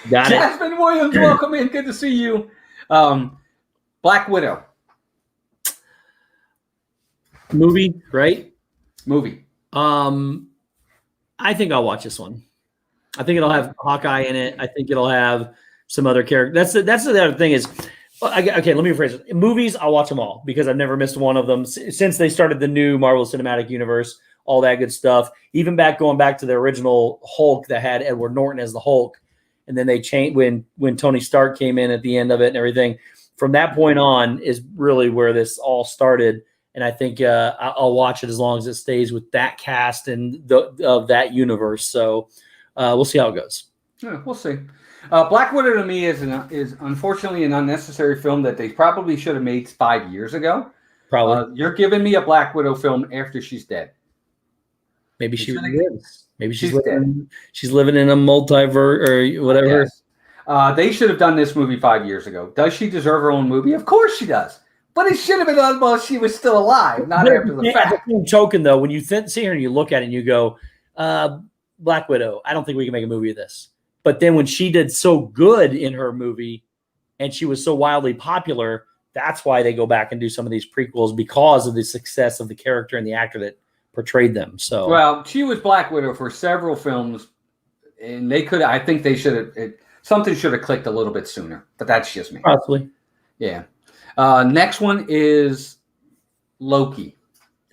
Got it. Jasmine Williams, welcome in. Good to see you. Black Widow. Movie, right? Movie. I think I'll watch this one. I think it'll have Hawkeye in it. I think it'll have some other characters. That's the other thing is, okay, let me rephrase it. Movies, I'll watch them all because I've never missed one of them since they started the new Marvel Cinematic Universe, all that good stuff. Even going back to the original Hulk that had Edward Norton as the Hulk. And then they changed when Tony Stark came in at the end of it and everything. From that point on is really where this all started. And I think I'll watch it as long as it stays with that cast and of that universe. So we'll see how it goes. Yeah, we'll see. Black Widow to me is unfortunately an unnecessary film that they probably should have made 5 years ago. Probably. You're giving me a Black Widow film after she's dead. Maybe she lives. Maybe she's living. She's living in a multiverse or whatever. They should have done this movie 5 years ago. Does she deserve her own movie? Of course she does. But it should have been done while she was still alive, not after the fact. Token though, when you see her and you look at it and you go, Black Widow, I don't think we can make a movie of this. But then when she did so good in her movie and she was so wildly popular, that's why they go back and do some of these prequels, because of the success of the character and the actor that portrayed them. So, well, she was Black Widow for several films, and they could. I think they should have. Something should have clicked a little bit sooner, but that's just me. Possibly. Yeah. Next one is Loki.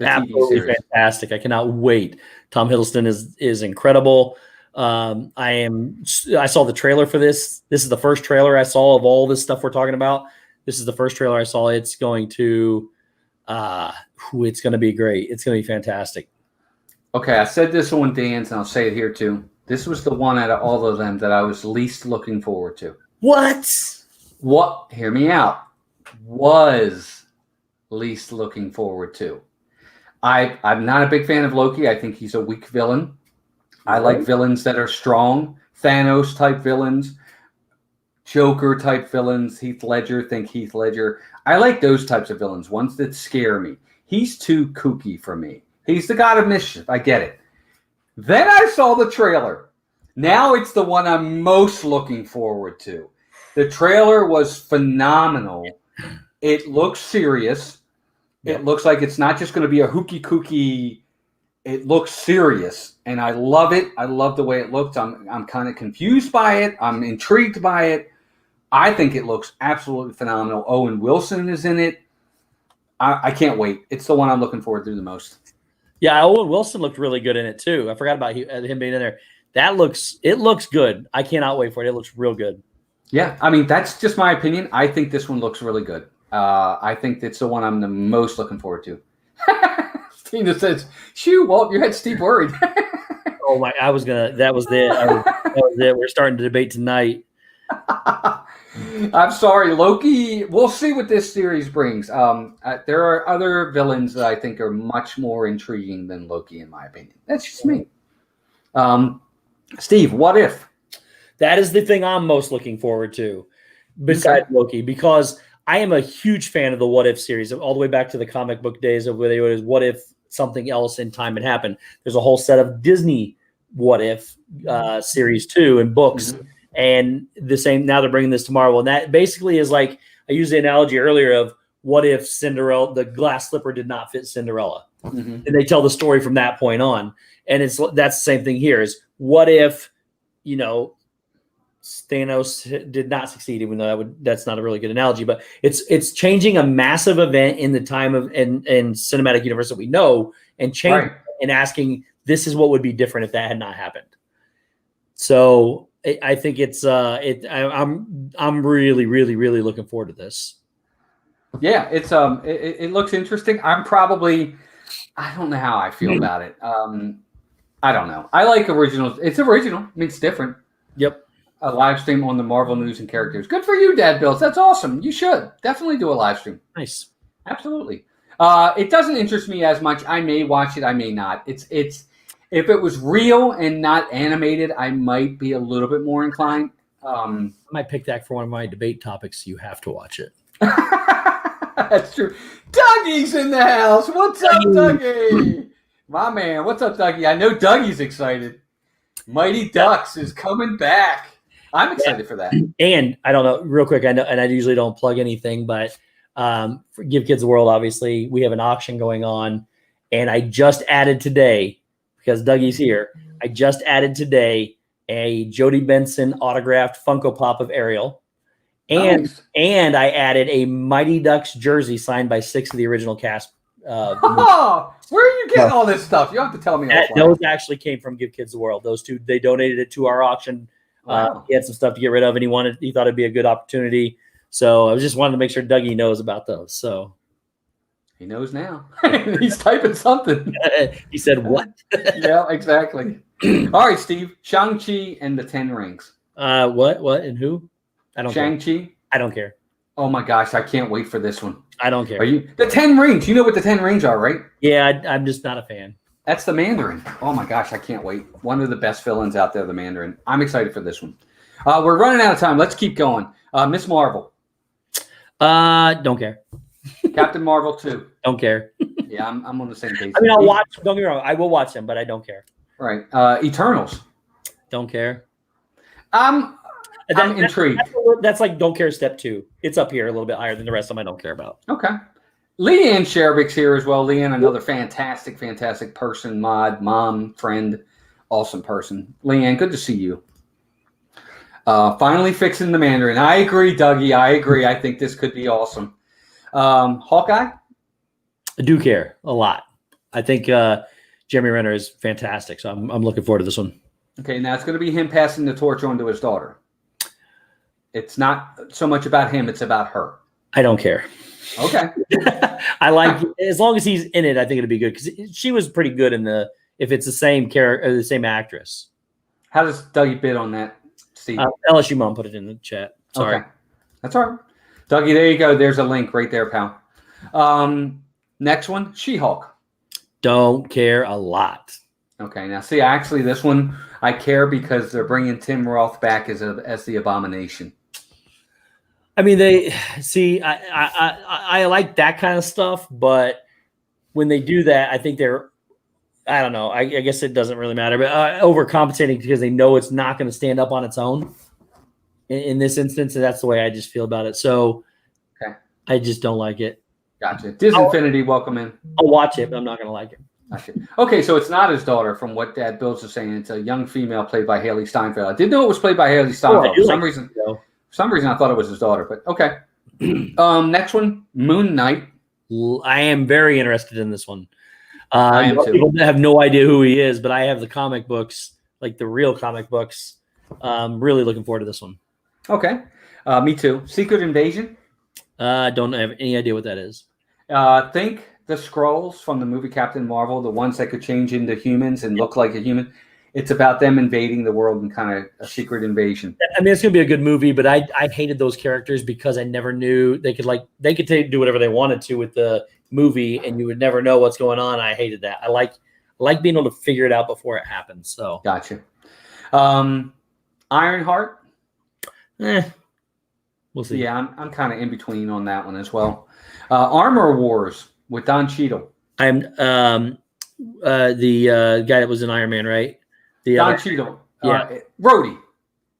Absolutely fantastic. I cannot wait. Tom Hiddleston is incredible. I saw the trailer for this. This is the first trailer I saw of all this stuff we're talking about. This is the first trailer I saw. It's going to be great. It's going to be fantastic. Okay, I said this on Dan's, and I'll say it here too. This was the one out of all of them that I was least looking forward to. What? Hear me out. Was least looking forward to. I'm not a big fan of Loki. I think he's a weak villain. I like villains that are strong. Thanos type villains. Joker type villains. Heath Ledger. Think Heath Ledger. I like those types of villains. Ones that scare me. He's too kooky for me. He's the god of mischief. I get it. Then I saw the trailer. Now it's the one I'm most looking forward to. The trailer was phenomenal. It looks serious. It looks like it's not just going to be a hooky kooky. It looks serious, and I love it. I love the way it looks. I'm kind of confused by it. I'm intrigued by it. I think it looks absolutely phenomenal. Owen Wilson is in it. I can't wait. It's the one I'm looking forward to the most. Yeah, Owen Wilson looked really good in it too. I forgot about him being in there. It looks good. I cannot wait for it. It looks real good. Yeah, I mean, that's just my opinion. I think this one looks really good. I think it's the one I'm the most looking forward to. Tina says, "Shoo, Walt, you had Steve worried." Oh my! That was it. That was it. We're starting to debate tonight. I'm sorry, Loki. We'll see what this series brings. There are other villains that I think are much more intriguing than Loki, in my opinion. That's just me. Steve, what if? That is the thing I'm most looking forward to, besides Loki, because I am a huge fan of the What If series, all the way back to the comic book days of where they was what if something else in time had happened. There's a whole set of Disney What If series too, and books. Mm-hmm. And the same, now they're bringing this to Marvel. And that basically is like, I used the analogy earlier of what if Cinderella, the glass slipper did not fit Cinderella. Mm-hmm. And they tell the story from that point on. And that's the same thing here is what if, Thanos did not succeed, even though that's not a really good analogy, but it's changing a massive event in the time of and cinematic universe that we know and change and asking, this is what would be different if that had not happened. So I think I'm really, really, really looking forward to this. Yeah, it looks interesting. I don't know how I feel about it. I don't know. I like originals. It's original. I mean, it's different. Yep. A live stream on the Marvel news and characters. Good for you, Dad Bills. That's awesome. You should definitely do a live stream. Nice. Absolutely. It doesn't interest me as much. I may watch it. I may not. It's if it was real and not animated, I might be a little bit more inclined. I might pick that for one of my debate topics. You have to watch it. That's true. Dougie's in the house. What's up, Dougie? My man. What's up, Dougie? I know Dougie's excited. Mighty Ducks is coming back. I'm excited for that. And I don't know, real quick, I know, and I usually don't plug anything, but for Give Kids the World, obviously, we have an auction going on. And I just added today, because Dougie's here, I just added today a Jodie Benson autographed Funko Pop of Ariel. And I added a Mighty Ducks jersey signed by 6 of the original cast. Where are you getting all this stuff? You have to tell me. Those actually came from Give Kids the World. Those two, they donated it to our auction. Wow. He had some stuff to get rid of, and he thought it'd be a good opportunity. So I just wanted to make sure Dougie knows about those. So he knows now. He's typing something. He said, "What?" Yeah, exactly. All right, Steve. Shang-Chi and the 10 Rings. What, and who? I don't care. Shang-Chi. I don't care. Oh my gosh, I can't wait for this one. I don't care. Are you the 10 rings? You know what the 10 rings are, right? Yeah, I'm just not a fan. That's the Mandarin. Oh my gosh, I can't wait. One of the best villains out there, the Mandarin. I'm excited for this one. We're running out of time. Let's keep going. Miss Marvel. Don't care. Captain Marvel 2. Don't care. Yeah, I'm on the same page. I mean, I'll watch. Don't get me wrong. I will watch them, but I don't care. Right. Eternals. Don't care. I'm intrigued. That's like don't care step 2. It's up here a little bit higher than the rest of them I don't care about. Okay. Leanne Sherrick's here as well. Leanne, another fantastic person, mod, mom, friend, awesome person. Leanne, good to see you. Finally fixing the Mandarin. I agree, Dougie. I agree. I think this could be awesome. Hawkeye? I do care a lot. I think Jeremy Renner is fantastic, so I'm looking forward to this one. Okay, now it's going to be him passing the torch on to his daughter. It's not so much about him, it's about her. I don't care. Okay. I like as long as he's in it, I think it'll be good because she was pretty good in if it's the same character, the same actress. How does Dougie bid on that, Steve? LSU mom put it in the chat. Sorry. Okay. That's all right. Dougie, there you go. There's a link right there, pal. Next one, She-Hulk. Don't care a lot. Okay, now see, actually, this one I care because they're bringing Tim Roth back as the Abomination. I mean, they see. I like that kind of stuff, but when they do that, I think they're. I don't know. I guess it doesn't really matter, but overcompensating because they know it's not going to stand up on its own. In this instance, and that's the way I just feel about it. So, okay, I just don't like it. Gotcha. Disinfinity, welcome in. I'll watch it, but I'm not going to like it. Gotcha. Okay, so it's not his daughter, from what Dad Bills is saying. It's a young female played by Haley Steinfeld. I didn't know it was played by Haley Steinfeld. For some reason, I thought it was his daughter. But okay. Next one, Moon Knight. I am very interested in this one. I am too. People have no idea who he is, but I have the comic books, like the real comic books. Really looking forward to this one. Okay. Me too. Secret Invasion. Don't have any idea what that is. Think the Skrulls from the movie Captain Marvel, the ones that could change into humans and look like a human. It's about them invading the world and kind of a secret invasion. I mean, it's going to be a good movie, but I hated those characters because I never knew they could do whatever they wanted to with the movie, and you would never know what's going on. I hated that. I like being able to figure it out before it happens. So gotcha. Ironheart. We'll see. Yeah, I'm kind of in between on that one as well. Armor Wars with Don Cheadle. I'm the guy that was in Iron Man, right? Don Cheadle. Yeah. Rhodey.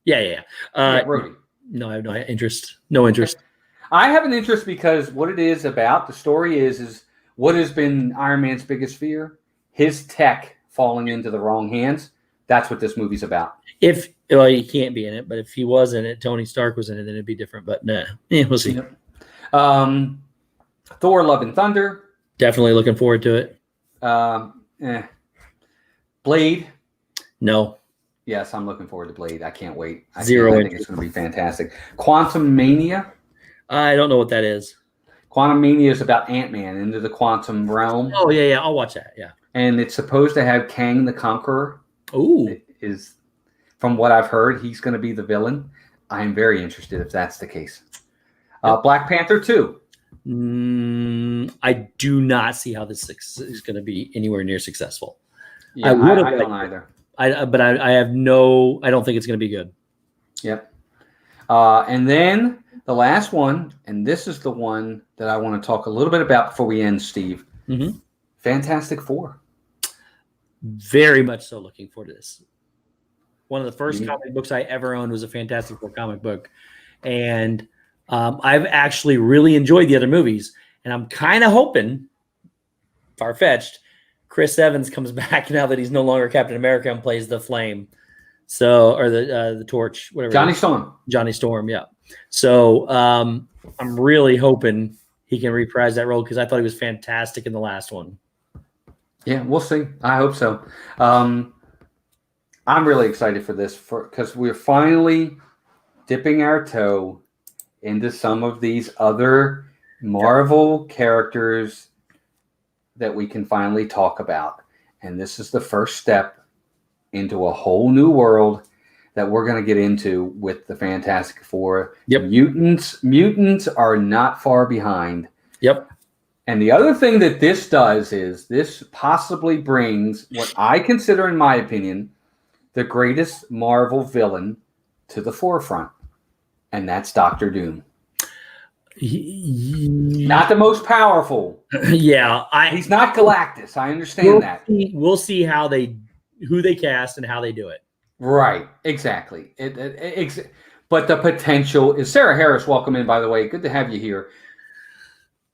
Yeah. Rhodey. No, I have no interest. No interest. I have an interest because what it is about, the story is what has been Iron Man's biggest fear? His tech falling into the wrong hands. That's what this movie's about. He can't be in it, but if he was in it, Tony Stark was in it, then it'd be different. But nah, we'll see. Yep. Thor: Love and Thunder. Definitely looking forward to it. Blade. No. Yes, I'm looking forward to Blade. I can't wait. I think it's going to be fantastic. Quantum Mania. I don't know what that is. Quantum Mania is about Ant-Man into the quantum realm. Oh, yeah. I'll watch that, yeah. And it's supposed to have Kang the Conqueror. Ooh. It is, from what I've heard, he's going to be the villain. I am very interested if that's the case. Black Panther 2. I do not see how this is going to be anywhere near successful. Yeah, I don't either. I don't think it's going to be good. Yep. And then the last one, and this is the one that I want to talk a little bit about before we end, Steve. Mm-hmm. Fantastic Four. Very much so looking forward to this. One of the first comic books I ever owned was a Fantastic Four comic book. And I've actually really enjoyed the other movies. And I'm kind of hoping, far-fetched, Chris Evans comes back now that he's no longer Captain America and plays the Flame. So, or the Torch, whatever. Johnny Storm, yeah. So I'm really hoping he can reprise that role because I thought he was fantastic in the last one. Yeah, we'll see. I hope so. I'm really excited for this because we're finally dipping our toe into some of these other Marvel characters that we can finally talk about. And this is the first step into a whole new world that we're going to get into with the Fantastic Four. Yep. Mutants are not far behind. Yep. And the other thing that this does is this possibly brings what I consider, in my opinion, the greatest Marvel villain to the forefront. And that's Doctor Doom. Not the most powerful. Yeah. He's not Galactus. I understand that. We'll see who they cast and how they do it. Right. Exactly. But the potential is Sarah Harris. Welcome in, by the way. Good to have you here.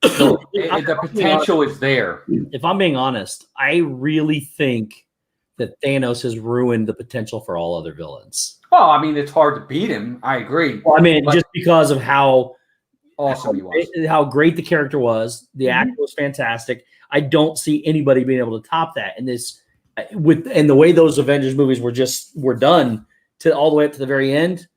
The potential is there. If I'm being honest, I really think that Thanos has ruined the potential for all other villains. Well, I mean, it's hard to beat him. I agree. Well, I mean, just because of how awesome he was, how great the character was, the actor was fantastic. I don't see anybody being able to top that. And the way those Avengers movies were done to all the way up to the very end.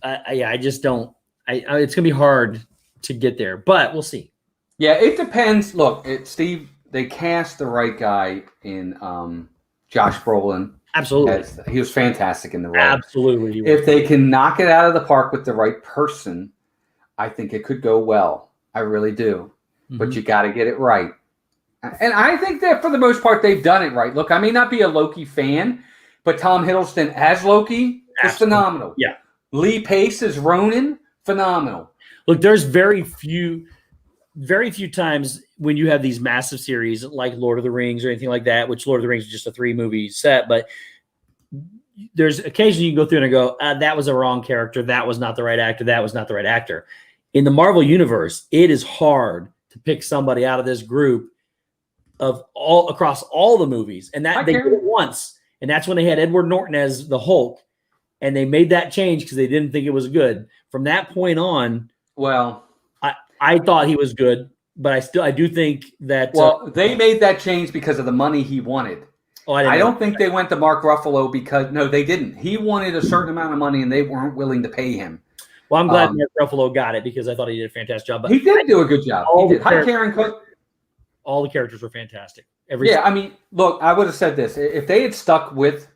I just don't. It's gonna be hard to get there, but we'll see. Yeah, it depends. Look, Steve, they cast the right guy in Josh Brolin. Absolutely. He was fantastic in the role. Absolutely. If they can knock it out of the park with the right person, I think it could go well. I really do. Mm-hmm. But you got to get it right. And I think that for the most part, they've done it right. Look, I may not be a Loki fan, but Tom Hiddleston as Loki is phenomenal. Yeah. Lee Pace as Ronan, phenomenal. Look, there's very few times when you have these massive series like Lord of the Rings or anything like that, which Lord of the Rings is just a 3-movie set, but there's occasionally you can go through and go, that was a wrong character. That was not the right actor. That was not the right actor. In the Marvel universe, it is hard to pick somebody out of this group across all the movies. And that they did it once. And that's when they had Edward Norton as the Hulk. And they made that change because they didn't think it was good. From that point on, well, I thought he was good, but I do think that. Well, they made that change because of the money he wanted. I don't think they went to Mark Ruffalo because they didn't. He wanted a certain amount of money, and they weren't willing to pay him. Well, I'm glad Mark Ruffalo got it because I thought he did a fantastic job. But he did do a good job. He did. Hi, Karen Cook. All the characters were fantastic. I mean, look, I would have said this if they had stuck with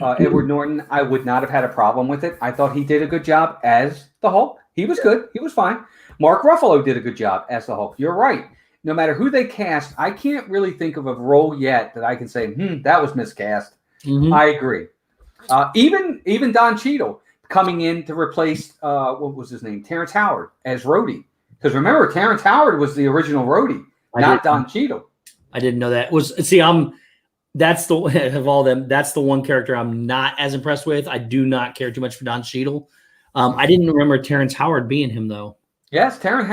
Edward Norton, I would not have had a problem with it. I thought he did a good job as the Hulk. He was good. He was fine. Mark Ruffalo did a good job as the Hulk. You're right. No matter who they cast, I can't really think of a role yet that I can say, that was miscast. Mm-hmm. I agree. Even Don Cheadle coming in to replace, what was his name? Terrence Howard as Rhodey. Because remember, Terrence Howard was the original Rhodey, not Don Cheadle. I didn't know that. That's the one character I'm not as impressed with. I do not care too much for Don Cheadle. I didn't remember Terrence Howard being him though. Yes, Terrence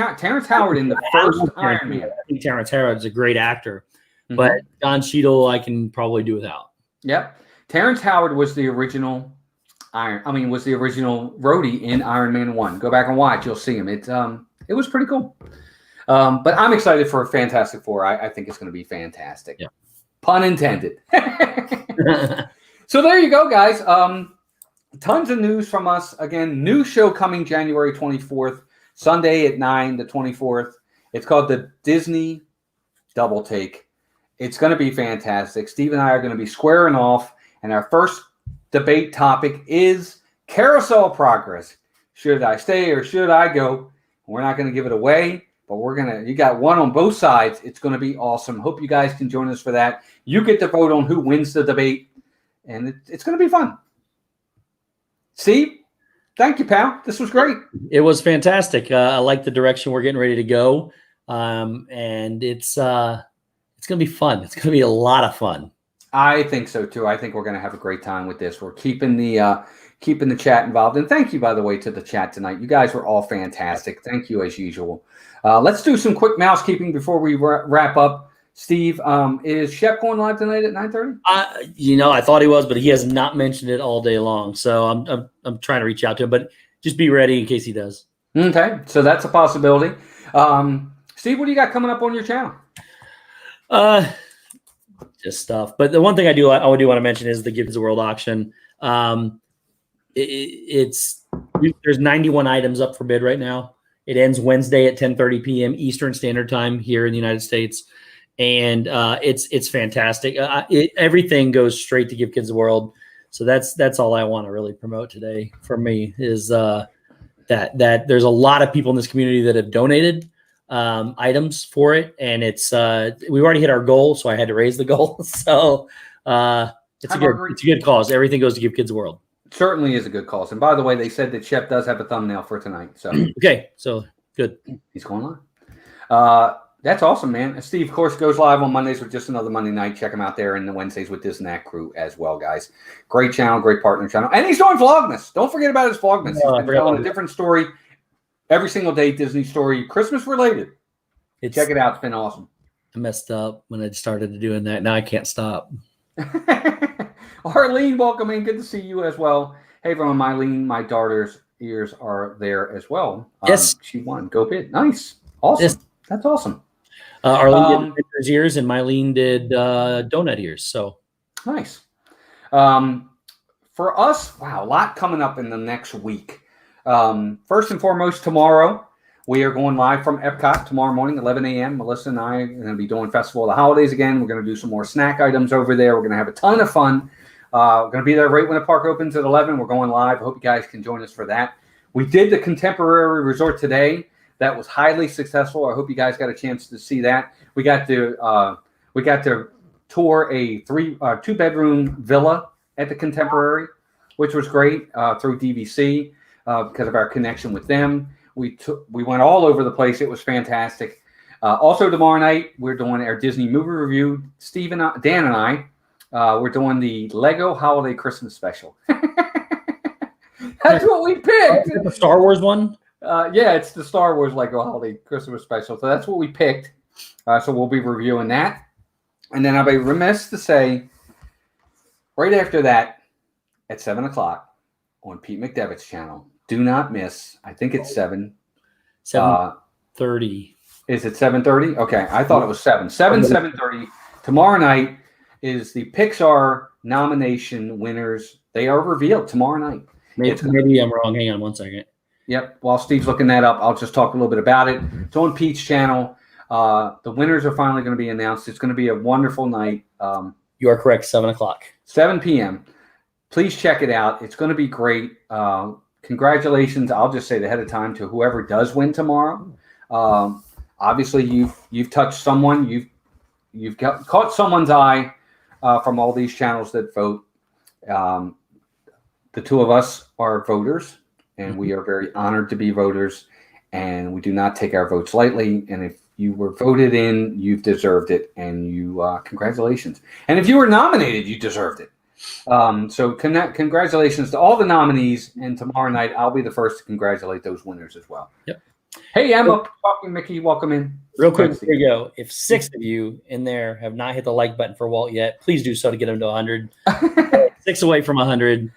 Howard in the first Iron Man. I think Terrence Howard's a great actor, but Don Cheadle I can probably do without. Yep, Terrence Howard was the original Rhodey in Iron Man 1. Go back and watch; you'll see him. It was pretty cool. But I'm excited for Fantastic Four. I think it's going to be fantastic. Yeah. Pun intended. So there you go, guys. Tons of news from us. Again, new show coming January 24th, Sunday at 9, the 24th. It's called the Disney Double Take. It's going to be fantastic. Steve and I are going to be squaring off, and our first debate topic is carousel progress. Should I stay or should I go? We're not going to give it away, but you got one on both sides. It's going to be awesome. Hope you guys can join us for that. You get to vote on who wins the debate, and it's going to be fun. Steve, thank you, pal. This was great. It was fantastic. I like the direction we're getting ready to go, and it's going to be fun. It's going to be a lot of fun. I think so too. I think we're going to have a great time with this. We're keeping the chat involved, and thank you, by the way, to the chat tonight. You guys were all fantastic. Thank you as usual. Let's do some quick mousekeeping before we wrap up. Steve, is Shep going live tonight at 9:30? I thought he was, but he has not mentioned it all day long. So I'm trying to reach out to him, but just be ready in case he does. Okay, so that's a possibility. Steve, what do you got coming up on your channel? Just stuff. But the one thing I do want to mention is the Gives the World auction. There's 91 items up for bid right now. It ends Wednesday at 10:30 p.m. Eastern Standard Time here in the United States. And it's fantastic. Everything goes straight to Give Kids the World. So that's all I want to really promote today for me is that there's a lot of people in this community that have donated items for it, and it's we already hit our goal, so I had to raise the goal. So it's a good cause. Everything goes to Give Kids a World. Certainly is a good cause. And by the way, they said that Shep does have a thumbnail for tonight. So okay, so good. He's going live. That's awesome, man. Steve, of course, goes live on Mondays with Just Another Monday Night. Check him out there, and the Wednesdays with this and that crew as well, guys. Great channel, great partner channel. And he's doing Vlogmas. Don't forget about his Vlogmas. He's been telling a different story every single day, Disney story, Christmas related. Check it out. It's been awesome. I messed up when I started doing that. Now I can't stop. Arlene, welcome in. Good to see you as well. Hey, everyone, Mylene, my daughter's ears are there as well. Yes. She won. Go Bid. Nice. Awesome. Yes. That's awesome. Arlene did Victor's ears and Mylene did donut ears. So nice. For us, wow, a lot coming up in the next week. First and foremost, tomorrow we are going live from Epcot tomorrow morning, 11 a.m. Melissa and I are going to be doing Festival of the Holidays again. We're going to do some more snack items over there. We're going to have a ton of fun. We're going to be there right when the park opens at 11. We're going live. I hope you guys can join us for that. We did the Contemporary Resort today. That was highly successful. I hope you guys got a chance to see that. We got to tour a two-bedroom villa at the Contemporary, which was great through DVC because of our connection with them. We went all over the place. It was fantastic. Also tomorrow night we're doing our Disney movie review. Dan and I we're doing the Lego Holiday Christmas Special. That's what we picked. The Star Wars one. Yeah, it's the Star Wars Lego Holiday Christmas Special. So that's what we picked. So we'll be reviewing that. And then I'll be remiss to say, right after that, at 7 o'clock on Pete McDevitt's channel, do not miss. I think it's 7. 7:30. Is it 7:30? Okay, I thought it was 7. 7:30. Tomorrow night is the Pixar nomination winners. They are revealed tomorrow night. Maybe I'm wrong. Hang on one second. Yep. While Steve's looking that up, I'll just talk a little bit about it. It's on Pete's channel. The winners are finally going to be announced. It's going to be a wonderful night. You are correct. 7 o'clock. 7 p.m. Please check it out. It's going to be great. Congratulations. I'll just say it ahead of time to whoever does win tomorrow. Obviously, you've touched someone. You've caught someone's eye from all these channels that vote. The two of us are voters, and we are very honored to be voters, and we do not take our votes lightly. And if you were voted in, you've deserved it, and congratulations. And if you were nominated, you deserved it. So congratulations to all the nominees, and tomorrow night I'll be the first to congratulate those winners as well. Yep. Hey, Emma, Mickey, welcome in. Real quick, here you go. If 6 of you in there have not hit the like button for Walt yet, please do so to get him to 100. 6 away from 100.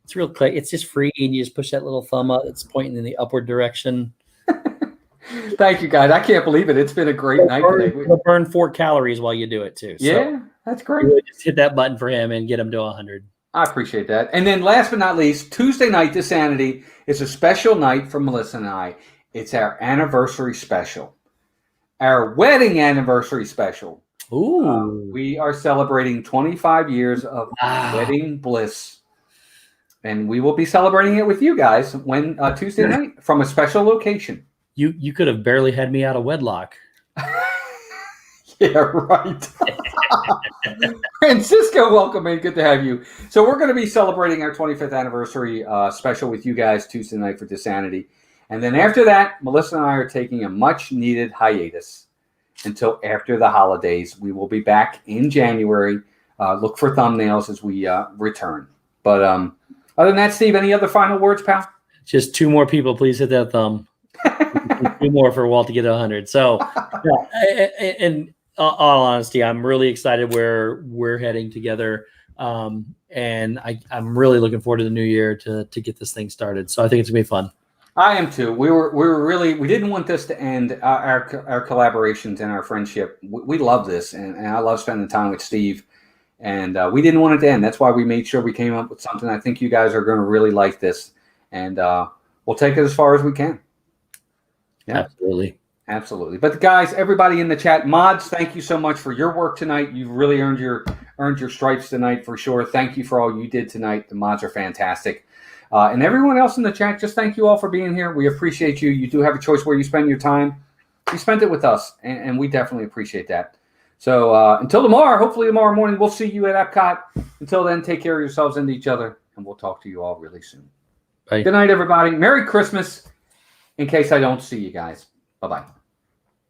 It's real quick. It's just free, and you just push that little thumb up. It's pointing in the upward direction. Thank you, guys. I can't believe it. It's been a great night today. You'll burn 4 calories while you do it, too. Yeah, that's great. Really just hit that button for him and get him to 100. I appreciate that. And then last but not least, Tuesday night, Dissanity is a special night for Melissa and I. It's our anniversary special, our wedding anniversary special. Ooh. We are celebrating 25 years of wedding bliss. And we will be celebrating it with you guys when Tuesday night from a special location. You could have barely had me out of wedlock. Yeah, right. Francisco, welcome in. Good to have you. So we're going to be celebrating our 25th anniversary special with you guys Tuesday night for Dissanity. And then after that, Melissa and I are taking a much-needed hiatus until after the holidays. We will be back in January. Look for thumbnails as we return. But other than that, Steve, any other final words, pal? Just 2 more people, please hit that thumb. 2 more for Walt to get 100. So, in all honesty, I'm really excited where we're heading together. And I'm really looking forward to the new year to get this thing started. So I think it's going to be fun. I am too. We didn't want this to end our collaborations and our friendship. We love this, and I love spending time with Steve. And we didn't want it to end. That's why we made sure we came up with something. I think you guys are going to really like this, and we'll take it as far as we can. Yeah, absolutely. But guys, everybody in the chat, mods, thank you so much for your work tonight. You've really earned earned your stripes tonight for sure. Thank you for all you did tonight. The mods are fantastic. And everyone else in the chat, just thank you all for being here. We appreciate you. You do have a choice where you spend your time. You spent it with us, and we definitely appreciate that. So until tomorrow, hopefully tomorrow morning, we'll see you at Epcot. Until then, take care of yourselves and each other, and we'll talk to you all really soon. Bye. Good night, everybody. Merry Christmas, in case I don't see you guys. Bye-bye.